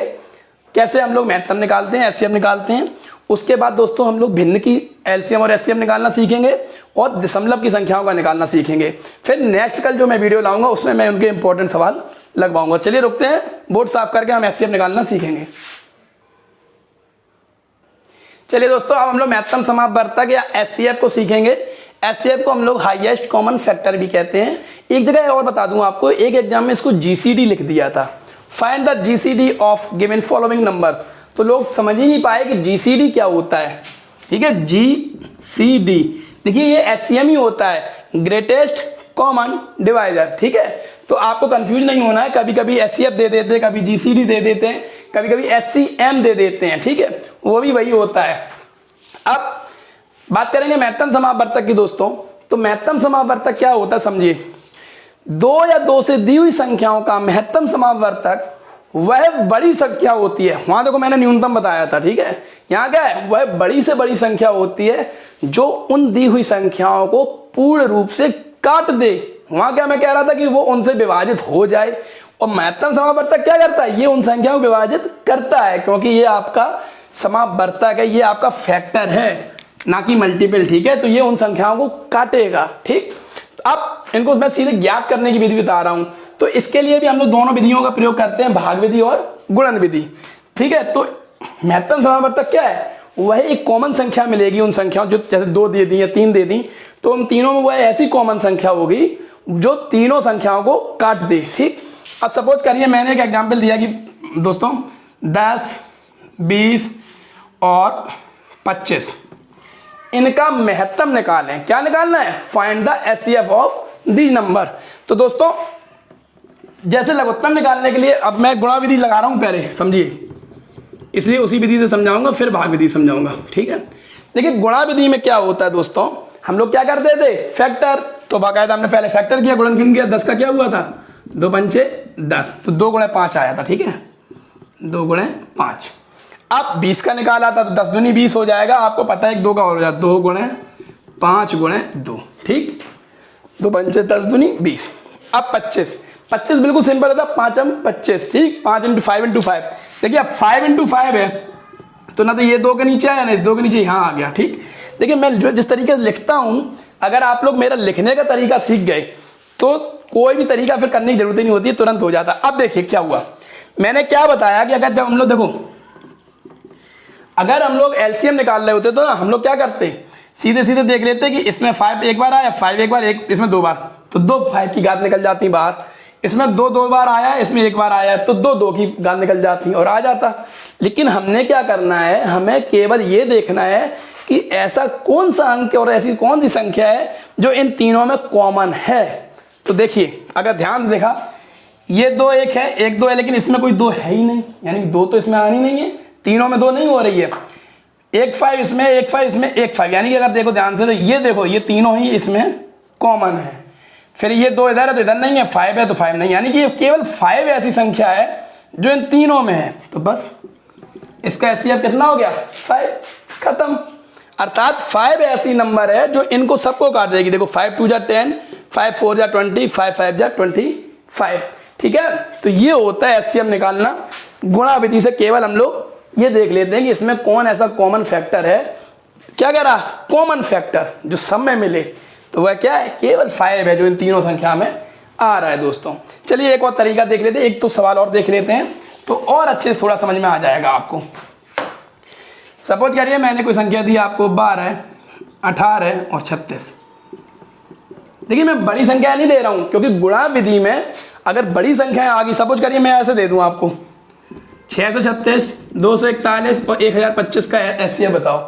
कैसे हम लोग महत्तम निकालते हैं, एचसीएफ निकालते हैं। उसके बाद दोस्तों हम लोग भिन्न की एलसीएम और एचसीएफ निकालना सीखेंगे और दशमलव की संख्याओं का निकालना सीखेंगे। फिर नेक्स्ट कल जो मैं वीडियो लाऊंगा उसमें मैं उनके इंपॉर्टेंट सवाल लगवाऊंगा। चलिए रुकते हैं, बोर्ड साफ करके हम एचसीएफ निकालना सीखेंगे। चलिए दोस्तों अब हम लोग महत्तम समावर्तक या एचसीएफ को सीखेंगे। एचसीएफ को हम लोग हाईएस्ट कॉमन फैक्टर भी कहते हैं। एक जगह और बता दूं आपको, एक एग्जाम में इसको जीसीडी लिख दिया था, find the GCD of given following numbers. तो लोग समझ ही नहीं पाए कि जीसीडी क्या होता है। ठीक है, जीसीडी देखिए ये एचसीएम ही होता है, ग्रेटेस्ट कॉमन डिवाइजर। ठीक है, तो आपको कंफ्यूज नहीं होना है, कभी कभी एचसीएफ दे देते हैं, कभी जीसीडी दे देते हैं, कभी कभी एचसीएम दे देते हैं। ठीक है, वो भी वही होता है। अब बात करेंगे महत्तम समावर्तक की दोस्तों। तो महत्तम समावर्तक क्या होता है समझिए, 2 या 2 से दी हुई संख्याओं का महत्तम समावर्तक वह बड़ी संख्या होती है। वहां देखो मैंने न्यूनतम बताया था, ठीक है, यहां क्या है, वह बड़ी से बड़ी संख्या होती है जो उन दी हुई संख्याओं को पूर्ण रूप से काट दे। वहां क्या मैं कह रहा था कि वो उनसे विभाजित हो जाए, और महत्तम समावर्तक क्या करता है, ये उन संख्याओं को विभाजित करता है, क्योंकि ये आपका समावर्तक है, ये आपका फैक्टर है ना कि मल्टीपल। ठीक है, तो ये उन संख्याओं को काटेगा। ठीक, अब इनको मैं सीधे ज्ञात करने की विधि बता रहा हूं। तो इसके लिए भी हम लोग दोनों विधियों का प्रयोग करते हैं, भाग विधि और गुणन विधि। ठीक है, तो महत्तम समावर्तक क्या है, वह एक कॉमन संख्या मिलेगी उन संख्याओं जो जैसे 2 दे दी या 3 दे दी, तो उन तीनों में वह ऐसी कॉमन संख्या होगी जो तीनों संख्याओं को काट दे। ठीक, अब सपोज करिए मैंने एक एग्जांपल दिया कि दोस्तों 10, 20 और 25 इनका महत्तम निकालें। क्या निकालना है? Find the HCF of the number. तो दोस्तों जैसे लघुत्तम निकालने के लिए अब मैं गुणा विधि लगा रहा हूं पहले, समझिए, इसलिए उसी विधि से समझाऊंगा फिर भाग विधि समझाऊंगा। ठीक है, देखिए गुणा विधि में क्या होता है दोस्तों, हम लोग क्या करते थे? फैक्टर। तो बाकायदा हमने पहले फैक्टर किया, गुणनखंड किया। 10 का क्या हुआ था? 2 पंचे 10, तो 2 गुणे 5 आया था। ठीक है, 2 गुणे 5। अब 20 का निकाला था तो 10 दूनी 20 हो जाएगा। आपको पता है 2 का और हो जाता, 2 गुणे 5 गुणे 2। ठीक, 2 पंचे 10 दूनी 20। अब 25 बिल्कुल सिंपल होता है, 5 25। ठीक, 5 × 5 × 5। देखिए अब 5 × 5 है तो ना तो ये 2 के नीचे आया ना इस 2 के नीचे यहाँ आ गया। ठीक, देखिए मैं जो जिस तरीके से लिखता हूँ, अगर आप लोग मेरा लिखने का तरीका सीख गए तो कोई भी तरीका फिर करने की जरूरत ही नहीं होती है, तुरंत हो जाता। अब देखिए क्या हुआ, मैंने क्या बताया कि अगर जब हम लोग देखो, अगर हम लोग एलसीएम निकाल रहे होते तो ना हम लोग क्या करते, सीधे सीधे देख लेते कि इसमें 5 एक बार आया, 5 एक बार, एक इसमें 2 बार, तो 2 5 की घात निकल जाती बाहर। इसमें 2 बार आया, इसमें 1 बार आया, तो 2 की घात निकल जाती और आ जाता। लेकिन हमने क्या करना है, हमें केवल ये देखना है कि ऐसा कौन सा अंक और ऐसी कौन सी संख्या है जो इन तीनों में कॉमन है। तो देखिए अगर ध्यान से देखा, ये 2 1 है, 1 2 है, लेकिन इसमें कोई 2 है ही नहीं, यानी 2 तो इसमें आनी नहीं है, तीनों में 2 नहीं हो रही है। 1 5 इसमें, 1 5 इसमें, 1 5, यानी कि अगर देखो ध्यान से तो ये देखो ये तीनों ही इसमें कॉमन है। फिर ये 2 इधर है तो इधर नहीं है, 5 है तो 5 नहीं, यानी कि ये केवल 5 ऐसी संख्या है जो इन तीनों में है। तो बस इसका एचसीएफ कितना हो गया? 5, खत्म। अर्थात 5 ऐसी नंबर है जो इनको सबको काट देगी। देखो 5 2 जा 10, 5 4 जा 20, 5 5 जा 25। ठीक है, तो ये होता है एचसीएफ निकालना। गुणा विधि से केवल हम लोग ये देख लेते हैं कि इसमें कौन ऐसा कॉमन फैक्टर है। क्या करा? कॉमन फैक्टर जो सब में मिले, तो वह क्या है? केवल 5 है जो इन तीनों संख्या में आ रहा है। दोस्तों चलिए एक और तरीका देख लेते हैं, एक तो सवाल और देख लेते हैं तो और अच्छे से थोड़ा समझ में आ जाएगा आपको। सपोज करिए मैंने कोई संख्या दी आपको 12, 18 और 36। देखिए मैं बड़ी संख्या नहीं दे रहा हूं, क्योंकि गुणा विधि में अगर बड़ी संख्याएं आ गई, सपोज करिए मैं ऐसे दे दूं आपको 636, 241 और 1025 का एचसीएफ बताओ,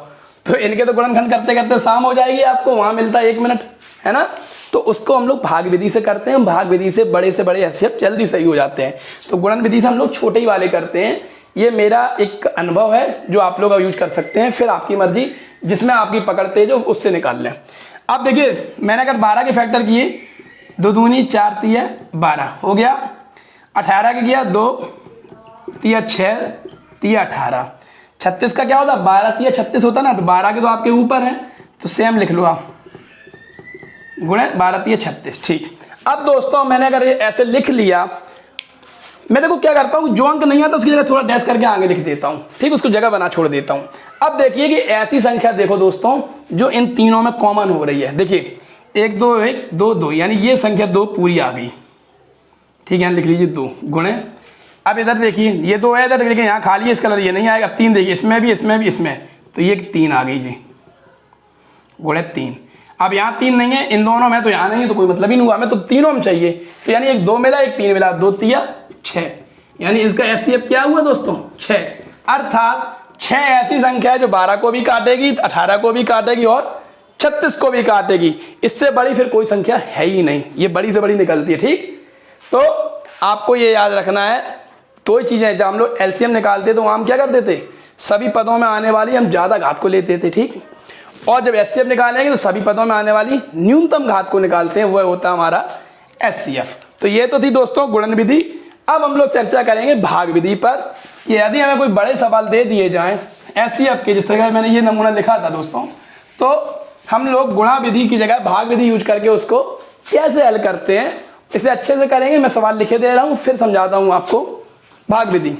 तो इनके तो गुणनखंड करते करते शाम हो जाएगी, आपको वहां मिलता है 1 मिनट, है ना। तो उसको हम लोग भाग विधि से करते हैं। भाग विधि से बड़े एचसीएफ जल्दी सही हो जाते हैं। तो गुणन विधि से हम लोग छोटे ही वाले करते हैं। ये मेरा एक अनुभव है जो आप लोग यूज कर सकते हैं, फिर आपकी मर्जी, जिसमें आपकी पकड़ तेज हो उससे निकाल लें। अब देखिए मैंने अगर 12 के फैक्टर किए, 2 दूनी 4 तिया 12 हो गया। 18 के किया 2 तिया 6 तिया 18। 36 का क्या होता? 12 तिया 36 होता ना, तो 12 के तो आपके ऊपर है तो सेम लिख लो आप, गुणे 12 तिया 36। ठीक, अब दोस्तों मैंने अगर ये ऐसे लिख लिया, मैं देखो क्या करता हूँ, जो अंक नहीं आता उसकी जगह थोड़ा डैश करके आगे लिख देता हूँ। ठीक, उसको जगह बना छोड़ देता हूँ। अब देखिए कि ऐसी संख्या देखो दोस्तों जो इन तीनों में कॉमन हो रही है। देखिए 1 2 1 2 2, यानी ये संख्या 2 पूरी आ गई। ठीक है, लिख लीजिए 2 गुणे। अब इधर देखिए ये 2 है, इधर देखिए यहाँ खाली है, इसका मतलब ये नहीं आएगा। 3 देखिए इसमें भी, इसमें भी, इसमें, तो ये 3 आ गई जी, गुणे 3। अब यहाँ 3 नहीं है इन दोनों में, तो यहाँ नहीं है तो कोई मतलब ही नहीं हुआ, हमें तो तीनों में चाहिए। तो यानी एक 2 मिला, एक 3 मिला, 2 तिया 6, यानी इसका एचसीएफ क्या हुआ दोस्तों? 6। अर्थात 6 ऐसी संख्या है जो 12 को भी काटेगी, 18 को भी काटेगी और 36 को भी काटेगी। इससे बड़ी फिर कोई संख्या है ही नहीं, ये बड़ी से बड़ी निकलती है। ठीक, तो आपको ये याद रखना है। दो चीजें, जब हम लोग एलसीएम निकालते तो हम क्या करते थे, सभी पदों में आने वाली हम ज्यादा घात को लेते थे। ठीक, और जब एचसीएफ निकालेंगे तो सभी पदों में आने वाली न्यूनतम घात को निकालते हैं, वह होता है हमारा एचसीएफ। तो ये तो थी दोस्तों गुणन विधि। अब हम लोग चर्चा करेंगे भाग विधि पर। कि यदि हमें कोई बड़े सवाल दे दिए जाएं एचसीएफ के, जिस तरह मैंने ये नमूना लिखा था दोस्तों, तो हम लोग गुणा विधि की जगह भाग विधि यूज करके उसको कैसे हल करते हैं, इसे अच्छे से करेंगे। मैं सवाल लिखे दे रहा हूं, फिर समझाता हूं आपको भाग विधि।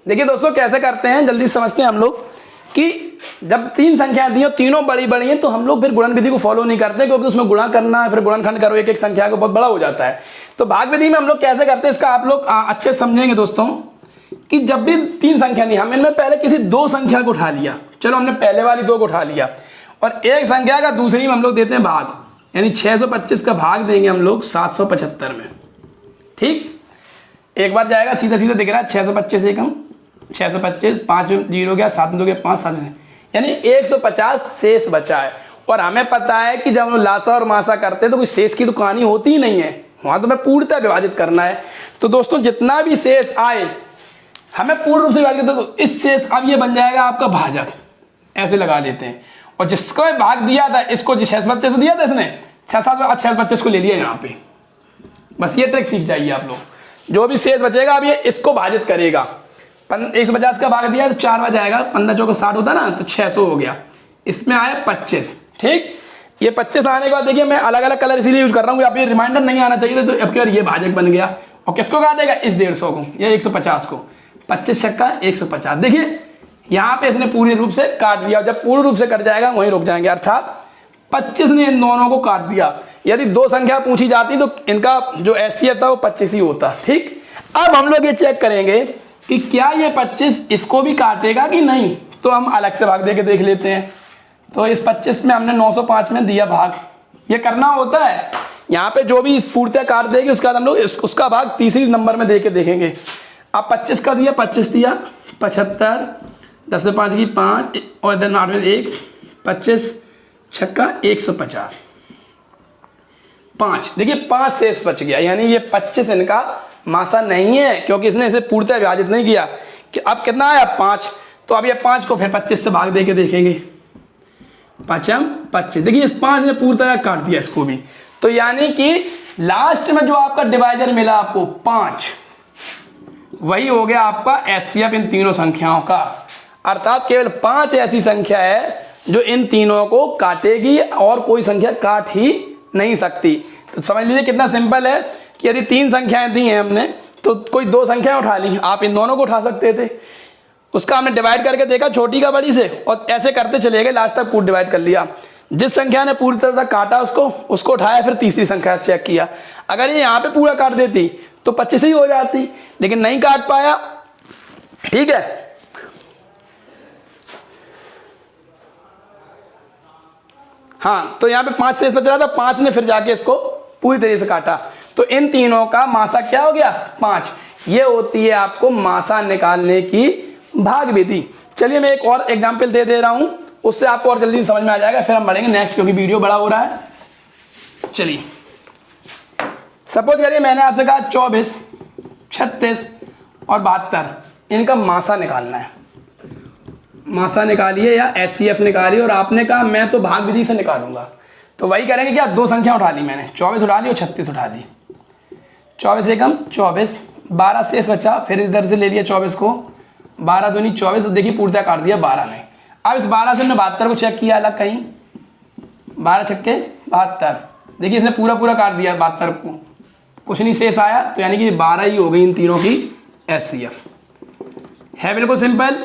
देखिए दोस्तों कैसे करते हैं, जल्दी समझते हैं हम लोग। कि जब 3 संख्याएं दी हो, तीनों बड़ी बड़ी हैं, तो हम लोग फिर गुणन विधि को फॉलो नहीं करते, क्योंकि उसमें गुणा करना है, फिर गुणनखंड करो एक एक संख्या को, बहुत बड़ा हो जाता है। तो भाग विधि में हम लोग कैसे करते हैं इसका आप लोग अच्छे समझेंगे दोस्तों। कि जब भी 3 संख्या दी, हम इनमें पहले किसी 2 संख्या को उठा लिया, चलो हमने पहले वाली 2 को उठा लिया, और एक संख्या का दूसरी में हम लोग देते हैं भाग। यानी 625 का भाग देंगे हम लोग 775 में। ठीक, एक बार जाएगा सीधा सीधा दिख रहा है 625 एकम 625, 5 जीरो गया, 7 में 5, 7 यानी 150 शेष बचा है। और हमें पता है कि जब हम लोग लासा और मासा करते हैं तो कोई शेष की तो कहानी होती ही नहीं है, वहाँ तो हमें पूर्णतः विभाजित करना है। तो दोस्तों जितना भी शेष आए हमें पूर्ण रूप से विभाजित करते, तो इस शेष अब ये बन जाएगा आपका भाजक, ऐसे लगा लेते हैं। और जिसको भाग दिया था इसको 625 को दिया था इसने 625 को ले लिया यहाँ पे। बस ये ट्रिक सीख जाइए आप लोग, जो भी शेष बचेगा अब ये इसको भाजित करेगा। 150 का भाग दिया तो 4 बार जाएगा, 15 चौका 60 होता ना, तो 600 हो गया। इसमें आया 25। ठीक, ये 25 आने के बाद देखिए मैं अलग अलग कलर इसीलिए यूज कर रहा हूँ, आप ये रिमाइंडर नहीं आना चाहिए था, तो अब क्या ये भाजक बन गया। और किसको काटेगा, इस 150 को या 150 को, 25 छक्का 150। देखिए यहाँ पे इसने पूरी रूप से काट दिया, जब पूर्ण रूप से कट जाएगा वहीं रुक जाएंगे, अर्थात 25 ने इन दोनों को काट दिया। यदि 2 संख्या पूछी जाती तो इनका जो एचसीएफ था वो 25 ही होता। ठीक, अब हम लोग ये चेक करेंगे कि क्या ये 25 इसको भी काटेगा कि नहीं, तो हम अलग से भाग दे के देख लेते हैं। तो इस 25 में हमने 905 में दिया भाग, ये करना होता है। यहाँ पे जो भी पूर्णतः काट देगी उसके बाद हम लोग उसका भाग तीसरी नंबर में दे के देखेंगे। अब 25 का दिया, 25 दिया 75, 10 से 5 की 5 और इधर 8 में 1, 25 छक्का 150, 5। देखिए 5 शेष बच गया, यानी ये 25 इनका मासा नहीं है, क्योंकि इसने इसे पूर्णतः विभाजित नहीं किया। कि अब कितना आया 5, तो अब ये 5 को फिर 25 से भाग दे के देखेंगे। 5 25, देखिए इस 5 ने पूरी तरह काट दिया इसको भी। तो यानी कि लास्ट में जो आपका डिवाइजर मिला आपको 5, वही हो गया आपका एचसीएफ इन तीनों संख्याओं का। अर्थात केवल 5 ऐसी संख्या है जो इन तीनों को काटेगी और कोई संख्या काट ही नहीं सकती। तो समझ लीजिए कितना सिंपल है कि यदि 3 संख्याएं दी हैं हमने तो कोई 2 संख्याएं उठा ली, आप इन दोनों को उठा सकते थे। उसका हमने डिवाइड करके देखा छोटी का बड़ी से, और ऐसे करते चले गए, लास्ट तक पूरा डिवाइड कर लिया। जिस संख्या ने पूरी तरह से काटा उसको उठाया, फिर तीसरी संख्या से चेक किया। अगर ये यहाँ पे पूरा काट देती तो 25 ही हो जाती, लेकिन नहीं काट पाया। ठीक है, हाँ, तो यहाँ पे 5 शेष बच रहा था, 5 ने फिर जाके इसको पूरी तरीके से काटा। तो इन तीनों का मासा क्या हो गया 5। ये होती है आपको मासा निकालने की भाग विधि। चलिए मैं एक और एग्जाम्पल दे रहा हूं, उससे आपको और जल्दी समझ में आ जाएगा, फिर हम बढ़ेंगे नेक्स्ट, क्योंकि वीडियो बड़ा हो रहा है। चलिए सपोज करिए मैंने आपसे कहा 24, 36 और 72 इनका मासा निकालना है। मासा निकालिए या एचसीएफ निकालिए, और आपने कहा मैं तो भाग विधि से निकालूंगा। तो वही करेंगे, क्या 2 संख्या उठा ली मैंने, 24 उठा ली और 36 उठा ली। 24 एकम 24, 12 शेष बचा, फिर इधर से ले लिया 24 को, 12 दूनी 24, तो देखिए पूर्णतः काट दिया 12 ने। अब इस 12 से हमने 72 को चेक किया अलग कहीं, 12 छक्के 72, देखिए इसने पूरा काट दिया 72 को, कुछ नहीं शेष आया, तो यानी कि 12 ही हो गई इन तीनों की एचसीएफ। है बिल्कुल सिंपल।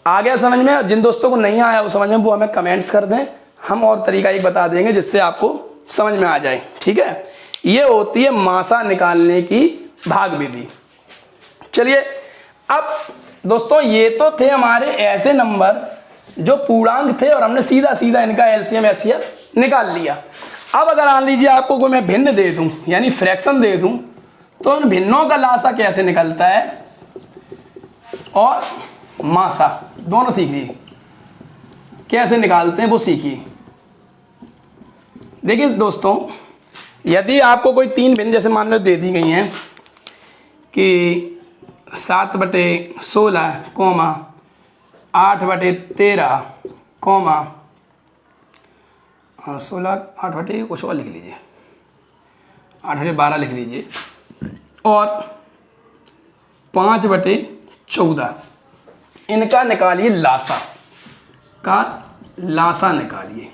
आ गया समझ में? जिन दोस्तों को नहीं आया वो समझ में, वो हमें कमेंट्स कर दें, हम और तरीका एक बता देंगे जिससे आपको समझ में आ जाए। ठीक है, ये होती है मासा निकालने की भाग विधि। चलिए अब दोस्तों ये तो थे हमारे ऐसे नंबर जो पूर्णांक थे और हमने सीधा सीधा इनका एलसीएम एचसीएफ निकाल लिया। अब अगर मान लीजिए आपको कोई मैं भिन्न दे दूं यानी फ्रैक्शन दे दूं, तो इन भिन्नों का लासा कैसे निकलता है और मासा दोनों सीखिए, कैसे निकालते हैं वो सीखिए। देखिए दोस्तों, यदि आपको कोई 3 भिन्न जैसे मान लो दे दी गई हैं कि 7/16, 8/13, 16, 8/, कुछ और लिख लीजिए, 8/12 लिख लीजिए, और 5/14, इनका निकालिए लासा का लासा निकालिए।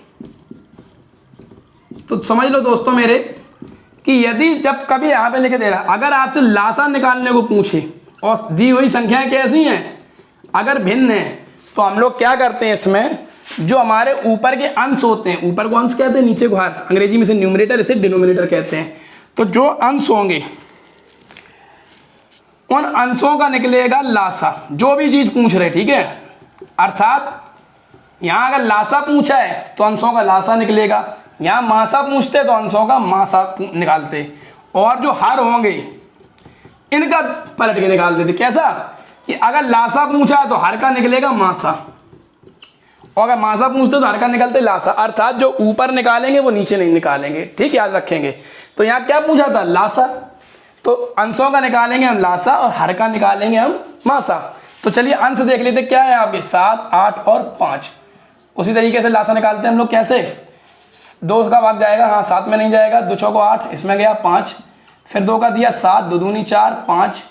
तो समझ लो दोस्तों मेरे कि यदि जब कभी यहाँ पे लिख दे रहा, अगर आपसे लासा निकालने को पूछे और दी हुई संख्याएं कैसी हैं, अगर भिन्न है, तो हम लोग क्या करते हैं, इसमें जो हमारे ऊपर के अंश होते हैं, ऊपर को अंश कहते हैं, नीचे को हर, अंग्रेजी में से न्यूमरेटर, इसे डिनोमिनेटर कहते हैं। तो जो अंश होंगे उन अंशों का निकलेगा लासा, जो भी चीज पूछ रहे। ठीक है, अर्थात यहां अगर लासा पूछा है तो अंशों का लासा निकलेगा, यहाँ मासा पूछते तो अंशों का मासा निकालते, और जो हर होंगे इनका पलट के निकाल देते। कैसा कि अगर लासा पूछा तो हर का निकलेगा मासा, और अगर मासा पूछते तो हर का निकलते लासा, अर्थात जो ऊपर निकालेंगे वो नीचे नहीं निकालेंगे। ठीक, याद रखेंगे। तो यहाँ क्या पूछा था? लासा। तो अंशों का निकालेंगे हम लासा और हर का निकालेंगे हम मासा। तो चलिए अंश देख लेते क्या है आपके, 7, 8 और 5। उसी तरीके से लासा निकालते हैं हम लोग। कैसे? 2 का भाग जाएगा, हाँ 7 में नहीं जाएगा, 2 चौको 8, इसमें गया 5, फिर 2 का दिया 7, 2 दूनी 4, 5,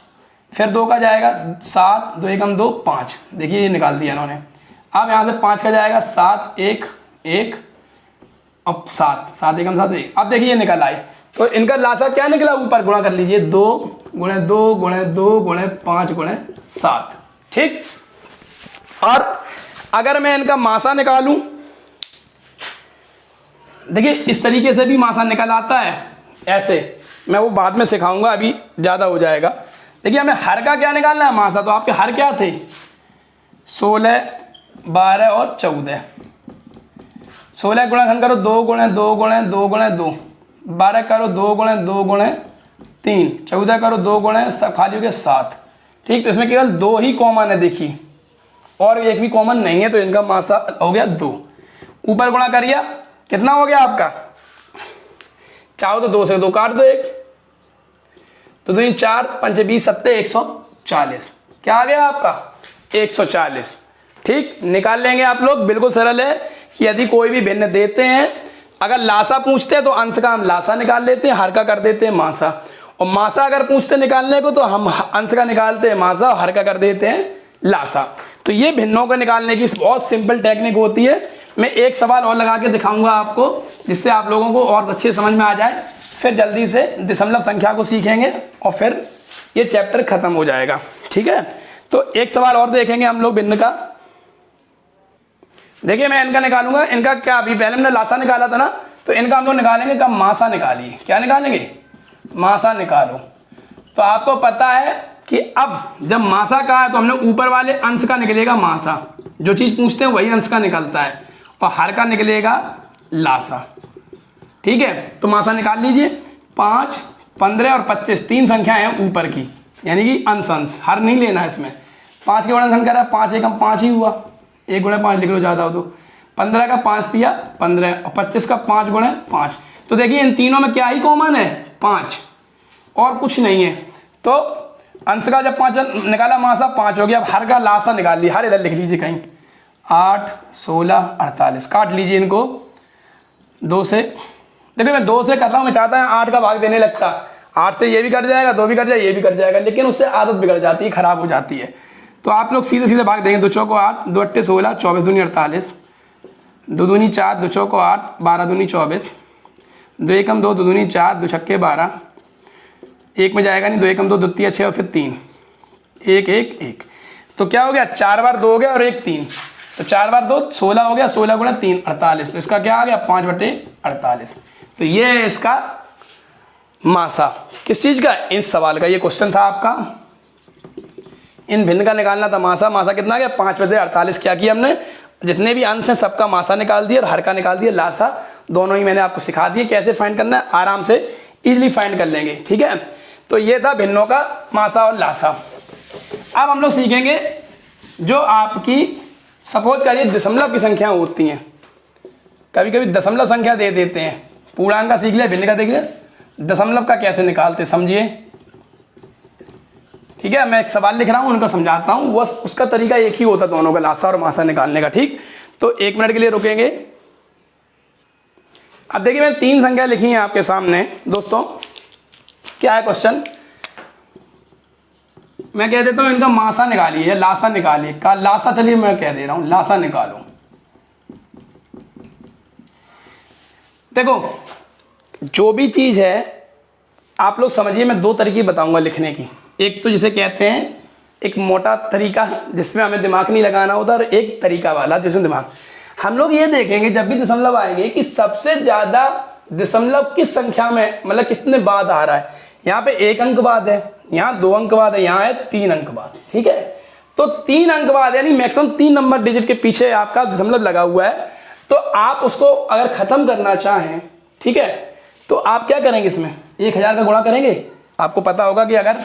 फिर 2 का जाएगा 7, 2 एकम 2, 5। देखिए ये निकाल दिया इन्होंने। अब यहाँ से 5 का जाएगा 7, 1, 1 अब 7, 7 एकम 7, 1। अब देखिए ये निकल आए। तो इनका लासा क्या निकला? ऊपर गुणा कर लीजिए, 2 गुणे 2 गुणे 2 गुणे 5 गुणे 7। ठीक, और अगर मैं इनका मासा निकालूं, देखिए इस तरीके से भी मासा निकल आता है। ऐसे मैं वो बाद में सिखाऊंगा, अभी ज़्यादा हो जाएगा। देखिए हमें हर का क्या निकालना है? मासा। तो आपके हर क्या थे? 16, 12 और 14। 16 गुणा करो 2 गुणे 2 गुणे 2 गुणे 2, 12 करो 2 गुणे 2 गुणे 3, 14 करो 2 गुणे खाली हो गया 7। ठीक, तो इसमें केवल 2 ही कॉमन है, देखिए, और एक भी कॉमन नहीं है। तो इनका मासा हो गया 2। ऊपर गुणा करिए, कितना हो गया आपका? चाहो तो 2 से 2 काट दो, 1 तो 2 4, 5 20 7 140। क्या आ गया आपका? 140। ठीक, निकाल लेंगे आप लोग। बिल्कुल सरल है कि यदि कोई भी भिन्न देते हैं, अगर लासा पूछते हैं तो अंश का हम लासा निकाल लेते हैं, हर का कर देते हैं मासा, और मासा अगर पूछते निकालने को तो हम अंश का निकालते हैं मासा और हर का कर देते हैं लासा। तो ये भिन्नों को निकालने की बहुत सिंपल टेक्निक होती है। मैं एक सवाल और लगा के दिखाऊंगा आपको, जिससे आप लोगों को और अच्छे समझ में आ जाए। फिर जल्दी से दशमलव संख्या को सीखेंगे और फिर ये चैप्टर खत्म हो जाएगा। ठीक है, तो एक सवाल और देखेंगे हम लोग भिन्न का। देखिए मैं इनका निकालूंगा। इनका क्या, अभी पहले हमने लासा निकाला था ना, तो इनका हम लोग निकालेंगे कब? मासा निकालिए। क्या निकालेंगे? मासा निकालो। तो आपको पता है कि अब जब मासा का है तो हमने ऊपर वाले अंश का निकलेगा मासा, जो चीज पूछते हैं वही अंश का निकलता है, और हर का निकलेगा लासा। ठीक है, तो मासा निकाल लीजिए। 5, 15 और 25 3 संख्या है ऊपर की, यानी कि अंश अंश, हर नहीं लेना है इसमें। 5 के गुणनखंड करा, 5 एकम 5 ही हुआ, 1 गुणे 5 लिख लो ज़्यादा हो तो। 15 का 5 दिया 15, और 25 का 5 गुणे 5। तो देखिए इन तीनों में क्या ही कॉमन है? 5, और कुछ नहीं है। तो अंश का जब 5 निकाला, मासा 5 हो गया। अब हर का लासा निकाल लिया। हर इधर लिख लीजिए कहीं, 8, 16, 48। काट लीजिए इनको 2 से। देखिए मैं 2 से कर रहा हूँ, मैं चाहता है 8 का भाग देने लगता, 8 से ये भी कट जाएगा, 2 भी कट जाएगा, ये भी कट जाएगा, लेकिन उससे आदत बिगड़ जाती है, खराब हो जाती है। तो आप लोग सीधे सीधे भाग देंगे। 2 चौको 8, 2 अट्ठे 16, 24 दूनी 48, 2 दूनी 4, 2 चौको 8, 12 दूनी 24, 2 एकम 2, 2 दूनी 4, 2 छक्के 12, 1 में जाएगा नहीं, 2 एकम 2, 2 तिया 6 और फिर 3, 1 1 1। तो क्या हो गया? 4 बार 2 हो गया और 1 3, तो 4 बार 2 16 हो गया, 16 गुणा 3 48। तो इसका क्या आ गया? 5/48। तो ये है इसका मासा। किस चीज का? इस सवाल का। ये क्वेश्चन था आपका, इन भिन्न का निकालना था मासा। मासा कितना गया? 5/48। क्या किया हमने? जितने भी अंश हैं सबका मासा निकाल दिया और हर का निकाल दिया लासा। दोनों ही मैंने आपको सिखा दिए कैसे फाइंड करना है, आराम से इजीली फाइंड कर लेंगे। ठीक है, तो ये था भिन्नों का मासा और लासा। अब हम लोग सीखेंगे जो आपकी सपोज करिए दशमलव की संख्या होती हैं। कभी कभी दशमलव संख्या दे देते हैं। पूर्णांक का सीख लिया, भिन्न का देख लिया, दशमलव का कैसे निकालते समझिए। ठीक है, मैं एक सवाल लिख रहा हूं, उनको समझाता हूं। बस उसका तरीका एक ही होता दोनों का, लासा और मासा निकालने का। ठीक, तो 1 मिनट के लिए रुकेंगे। अब देखिए मैंने 3 संख्या लिखी है आपके सामने दोस्तों। क्या है क्वेश्चन? मैं कह देता हूं इनका मासा निकालिए या लासा निकालिए। का लासा, चलिए मैं कह दे रहा हूं लासा निकालो। देखो जो भी चीज है आप लोग समझिए, मैं 2 तरीके बताऊंगा लिखने की। एक तो जिसे कहते हैं एक मोटा तरीका जिसमें हमें दिमाग नहीं लगाना होता, और एक तरीका वाला जिसमें दिमाग। हम लोग ये देखेंगे जब भी दशमलव आएंगे कि सबसे ज्यादा दशमलव किस संख्या में, मतलब कितने बाद आ रहा है। यहाँ पे 1 अंक बाद है, यहाँ 2 अंक बाद है, यहाँ है 3 अंक बाद। ठीक है, तो 3 अंक बाद यानी मैक्सिमम 3 नंबर डिजिट के पीछे आपका दशमलव लगा हुआ है। तो तो आप उसको अगर ख़त्म करना चाहें, ठीक है, तो आप क्या करेंगे, इसमें 1000 का गुणा करेंगे। आपको पता होगा कि अगर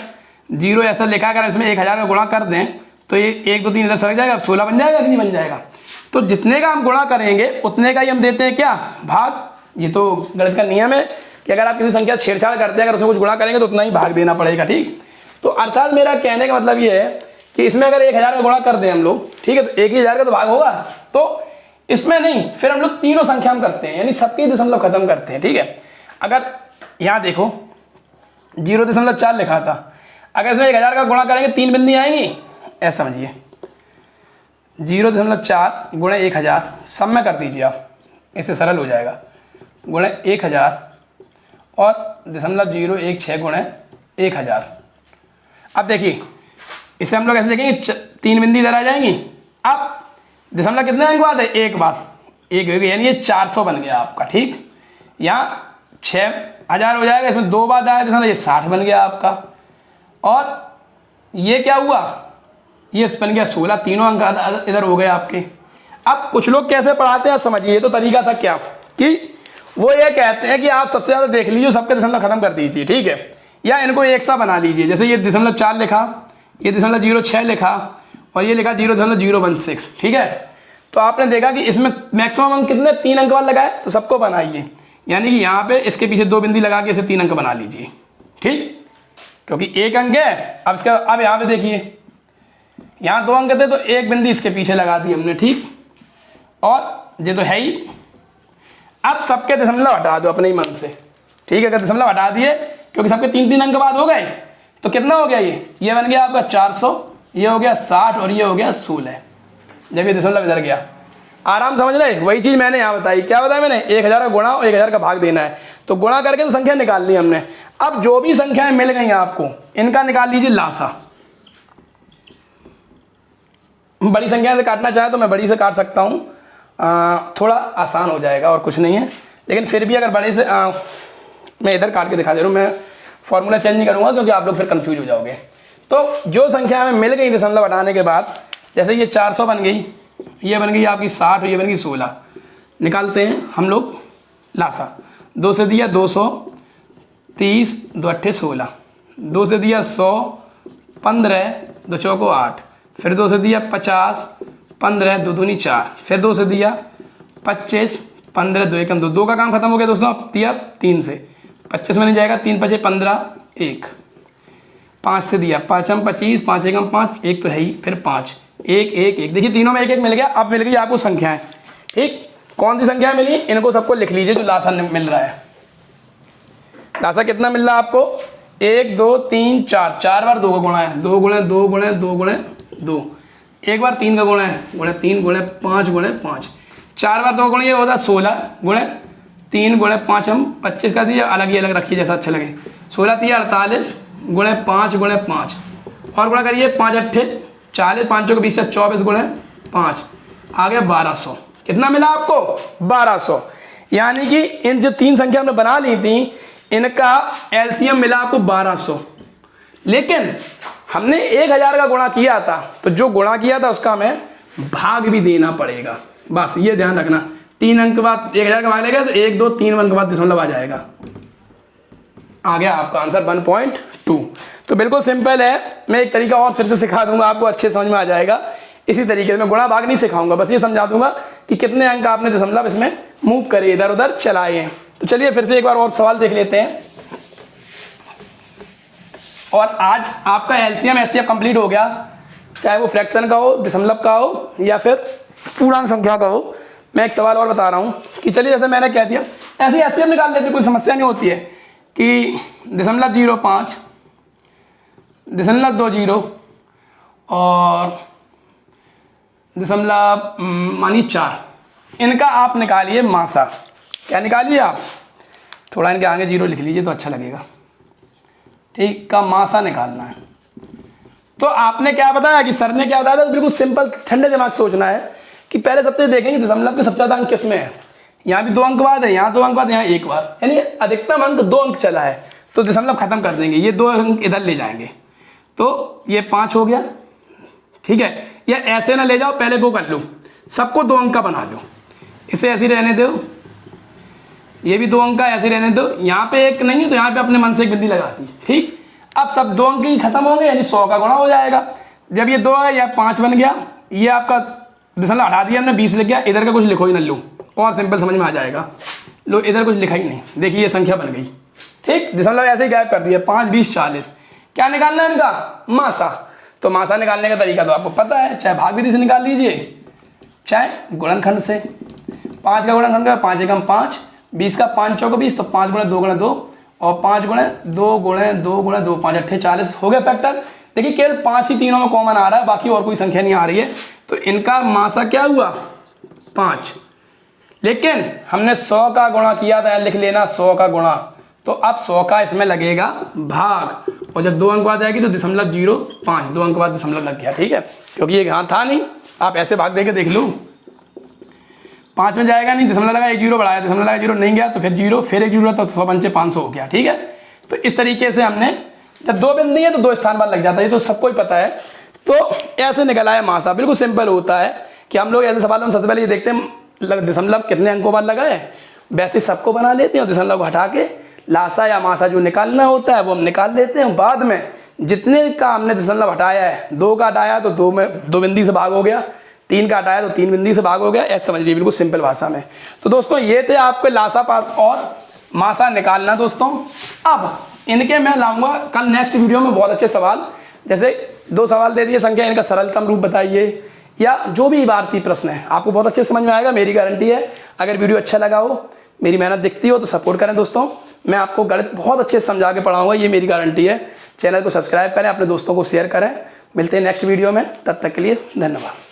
0 ऐसा लिखा कर इसमें 1000 का गुणा कर दें तो ये 1 2 3 इधर सरक जाएगा, 16 बन जाएगा कि नहीं बन जाएगा। तो जितने का हम गुणा करेंगे उतने का ही हम देते हैं क्या, भाग। ये तो गणित का नियम है कि अगर आप किसी संख्या छेड़छाड़ करते हैं, अगर उसमें कुछ गुणा करेंगे तो उतना ही भाग देना पड़ेगा, ठीक। तो अर्थात मेरा कहने का मतलब ये है कि इसमें अगर 1000 का गुणा कर दें हम लोग, ठीक है, तो 1000 का तो भाग होगा। तो इसमें नहीं, फिर हम लोग तीनों संख्या हम करते हैं, यानी सबके दशमलव खत्म करते हैं, ठीक है। अगर यहाँ देखो 0.4 लिखा था, अगर इसमें 1000 का गुणा करेंगे 3 बिंदी आएंगी, ऐसा समझिए 0.4 गुणे 1000 सब में कर दीजिए आप, इससे सरल हो जाएगा, गुणे 1000 और 0.016 गुणे 1000। अब देखिए इसे हम लोग ऐसे देखेंगे 3 बिंदी इधर आ जाएंगी। अब दशमलव कितने अंक बाद है, एक बार, एक यानी ये 400 बन गया आपका, ठीक। यहाँ 6000 हो जाएगा, इसमें 2 बार आया दशमलव, ये 60 बन गया आपका। और ये क्या हुआ, ये बन गया 16, तीनों अंक इधर हो गए आपके। अब कुछ लोग कैसे पढ़ाते हैं समझिए, ये तो तरीका था क्या कि वो ये कहते हैं कि आप सबसे ज़्यादा देख लीजिए, सबके दशमलव खत्म कर दीजिए, ठीक है, या इनको एक सा बना लीजिए। जैसे ये 0.4 लिखा, ये 0.06 लिखा और ये लिखा 0.016, ठीक है। तो आपने देखा कि इसमें मैक्सिमम अंक कितने, 3 अंक वाला लगाए, तो सबको बनाइए, यानी कि यहाँ पे इसके पीछे 2 बिंदी लगा के इसे 3 अंक बना लीजिए, ठीक, क्योंकि 1 अंक है। अब इसका अब यहाँ पे देखिए, यहाँ 2 अंक थे तो 1 बिंदी इसके पीछे लगा दी हमने, ठीक। और ये तो है ही। अब सबके दशमलव हटा दो अपने ही मन से, ठीक है। अगर दशमलव हटा दिए, क्योंकि सबके 3 अंक बाद हो गए, तो कितना हो गया, ये बन गया आपका 400, ये हो गया 60 और ये हो गया 16, जब ये दशमलव इधर गया। आराम समझ रहे, वही चीज़ मैंने यहाँ बताई। क्या बताया मैंने, 1000 का गुणा और 1000 का भाग देना है, तो गुणा करके तो संख्या निकाल ली हमने। अब जो भी संख्याएं मिल गई आपको, इनका निकाल लीजिए लासा। बड़ी संख्या से काटना चाहे तो मैं बड़ी से काट सकता हूँ, थोड़ा आसान हो जाएगा और कुछ नहीं है, लेकिन फिर भी अगर बड़े से मैं इधर काट के दिखा दे रहा हूँ, मैं फॉर्मूला चेंज नहीं करूँगा क्योंकि आप लोग फिर कंफ्यूज हो जाओगे। तो जो संख्या हमें मिल गई दशमलव हटाने के बाद, जैसे ये 400 बन गई, ये बन गई आपकी 60 और ये बन गई 16, निकालते हैं हम लोग लासा। 2 से दिया 200, 30, 2 अट्ठे 16, 2 से दिया 100, 15, 2 चौको 8, फिर 2 से दिया 50, 15, 2 दूनी 4, फिर 2 से दिया 25, 15, 2 एकम 2, 2 का काम खत्म हो गया दोस्तों। अब दिया 3 से, 25 में नहीं जाएगा, 3 5 15, 1, 5 से दिया 5 हम 25, 5 एकम 5, 1 तो है ही, फिर 5, 1 1 1, देखिए तीनों में 1 1 मिल गया। अब मिल गई आपको संख्याएं, ठीक। कौन सी संख्या मिली, इनको सबको लिख लीजिए जो लासा मिल रहा है। लासा कितना मिल रहा है आपको, 1 2 3 4, 4 बार 2 का गुणा है, 2 गुणे 2 गुणे 2 गुणे 2, 1 बार 3 का गुणा है, गुणे 3 गुणे 5 गुणे 5, 4 बार 2 गुणे ये होता है 16, गुणे 3 गुणे 5 हम 25 का दिया, अलग ही अलग रखिए जैसा अच्छा लगे। 16 3 48 गुणे 5 गुणे 5 और गुणा करिए 5 अट्ठे 40, 5 के 20 से 24 गुणे 5, आ गया 1200। कितना मिला आपको, 1200। यानी कि इन जो 3 संख्या हमने बना ली थी, इनका एलसीएम मिला आपको 1200। लेकिन हमने 1000 का गुणा किया था, तो जो गुणा किया था उसका हमें भाग भी देना पड़ेगा, बस ये ध्यान रखना। 3 अंक बाद 1000 का भाग लेगा तो 1 2 3 अंक बाद दशमलव आ जाएगा। आ गया आपका आंसर 1.2। तो बिल्कुल सिंपल है। मैं एक तरीका और फिर से सिखा दूंगा, आपको अच्छे समझ में आ जाएगा। इसी तरीके से मैं गुणा भाग नहीं सिखाऊंगा, बस ये समझा दूंगा कि कितने अंक आपने दशमलव इसमें मूव करे, इधर उधर चलाए हैं। तो चलिए फिर से एक बार और सवाल देख लेते हैं। और आज आपका एलसीएम एचसीएफ कंप्लीट हो गया, चाहे वो फ्रैक्शन का हो, दशमलव का हो या फिर पूर्णांक संख्या का हो। मैं एक सवाल और बता रहा हूँ कि चलिए जैसे मैंने कह दिया ऐसे एचसीएफ निकाल लेते, कोई समस्या नहीं होती है कि 0.05, 0.20 और 4, इनका आप निकालिए मासा। क्या निकालिए आप, थोड़ा इनके आगे 0 लिख लीजिए तो अच्छा लगेगा, ठीक, का मासा निकालना है। तो आपने क्या बताया कि सर ने क्या बताया था, तो बिल्कुल सिंपल ठंडे दिमाग सोचना है कि पहले सबसे देखेंगे दशमलव के सबसे ज़्यादा अंक किस में है। यहाँ भी 2 अंक बाद है, यहाँ 2 अंक बाद, यहाँ 1 बार, यानी अधिकतम अंक 2 अंक चला है, तो दशमलव खत्म कर देंगे, ये 2 अंक इधर ले जाएंगे, तो ये 5 हो गया, ठीक है। या ऐसे ना ले जाओ, पहले वो कर लो, सबको 2 अंक का बना लो। इसे ऐसे रहने दो, ये भी 2 अंक का ऐसे रहने दो। यहाँ पे एक नहीं है तो यहाँ पे अपने मन से एक बिंदी लगा दी, ठीक। अब सब 2 अंक ही खत्म होंगे, यानी 100 का गुणा हो जाएगा। जब ये 2 आ गया, 5 बन गया, ये आपका दशमलव हटा दिया हमने, 20 लिख गया। इधर का कुछ लिखो ही न लो, और सिंपल समझ में आ जाएगा। लो इधर कुछ लिखा ही नहीं, देखिए ये संख्या बन गई, ठीक। दशमलव ऐसे ही गायब कर दिया। 5, 20, 40। क्या निकालना है इनका? मासा। तो मासा निकालने का तरीका तो आपको पता है, चाहे भाग विधि से निकाल लीजिए, चाहे गुणनखंड से। 5 का गुणनखंड का 5 एकम 5, 20 का 5 चौक 20, तो 5 गुणे 2 गुणे 2, और 5 गुणे 2 गुणे 2 गुणे 2, 5 अट्ठे 40 हो गया फैक्टर। देखिए केवल 5 ही तीनों में कॉमन आ रहा है, बाकी और कोई संख्या नहीं आ रही है। तो इनका मासा क्या हुआ? 5। लेकिन हमने 100 का गुणा किया था, लिख लेना 100 का गुणा, तो अब 100 का इसमें लगेगा भाग, और जब 2 अंक बाद आएगी तो 0.05, 2 अंक बाद दशमलव लग गया, ठीक है, क्योंकि ये यहाँ था नहीं। आप ऐसे भाग देके देख लो, 5 में जाएगा नहीं, दशमलव लगा, 1 0 बढ़ाया, दशमलव लगा 0 नहीं गया, तो फिर 0, फिर 1 0, तो 100 पंचे 500 हो गया, ठीक है। तो इस तरीके से हमने, जब 2 बिंदी है तो 2 स्थान बाद लग जाता है, ये तो सबको ही पता है। तो ऐसे निकला है मासा। बिल्कुल सिंपल होता है कि हम लोग ऐसे सवालों में सबसे पहले ये देखते हैं दशमलव कितने अंकों बाद लगा है, वैसे सबको बना लेते हैं और दशमलव को हटा के लासा या मासा जो निकालना होता है वो हम निकाल लेते हैं। बाद में जितने का हमने दशमलव हटाया है, 2 का हटाया तो 2 में 2 बिंदी से भाग हो गया, 3 का हटाया तो 3 बिंदी से भाग हो गया, ऐसे समझ लीजिए बिल्कुल सिंपल भाषा में। तो दोस्तों ये थे आपके लासा पास और मासा निकालना। दोस्तों अब इनके मैं लाऊंगा कल नेक्स्ट वीडियो में बहुत अच्छे सवाल, जैसे 2 सवाल दे दिए संख्या, इनका सरलतम रूप बताइए, या जो भी इबारती प्रश्न है आपको बहुत अच्छे समझ में आएगा, मेरी गारंटी है। अगर वीडियो अच्छा लगा हो, मेरी मेहनत दिखती हो तो सपोर्ट करें दोस्तों। मैं आपको गणित बहुत अच्छे से समझा के पढ़ाऊंगा, ये मेरी गारंटी है। चैनल को सब्सक्राइब करें, अपने दोस्तों को शेयर करें। मिलते हैं नेक्स्ट वीडियो में, तब तक के लिए धन्यवाद।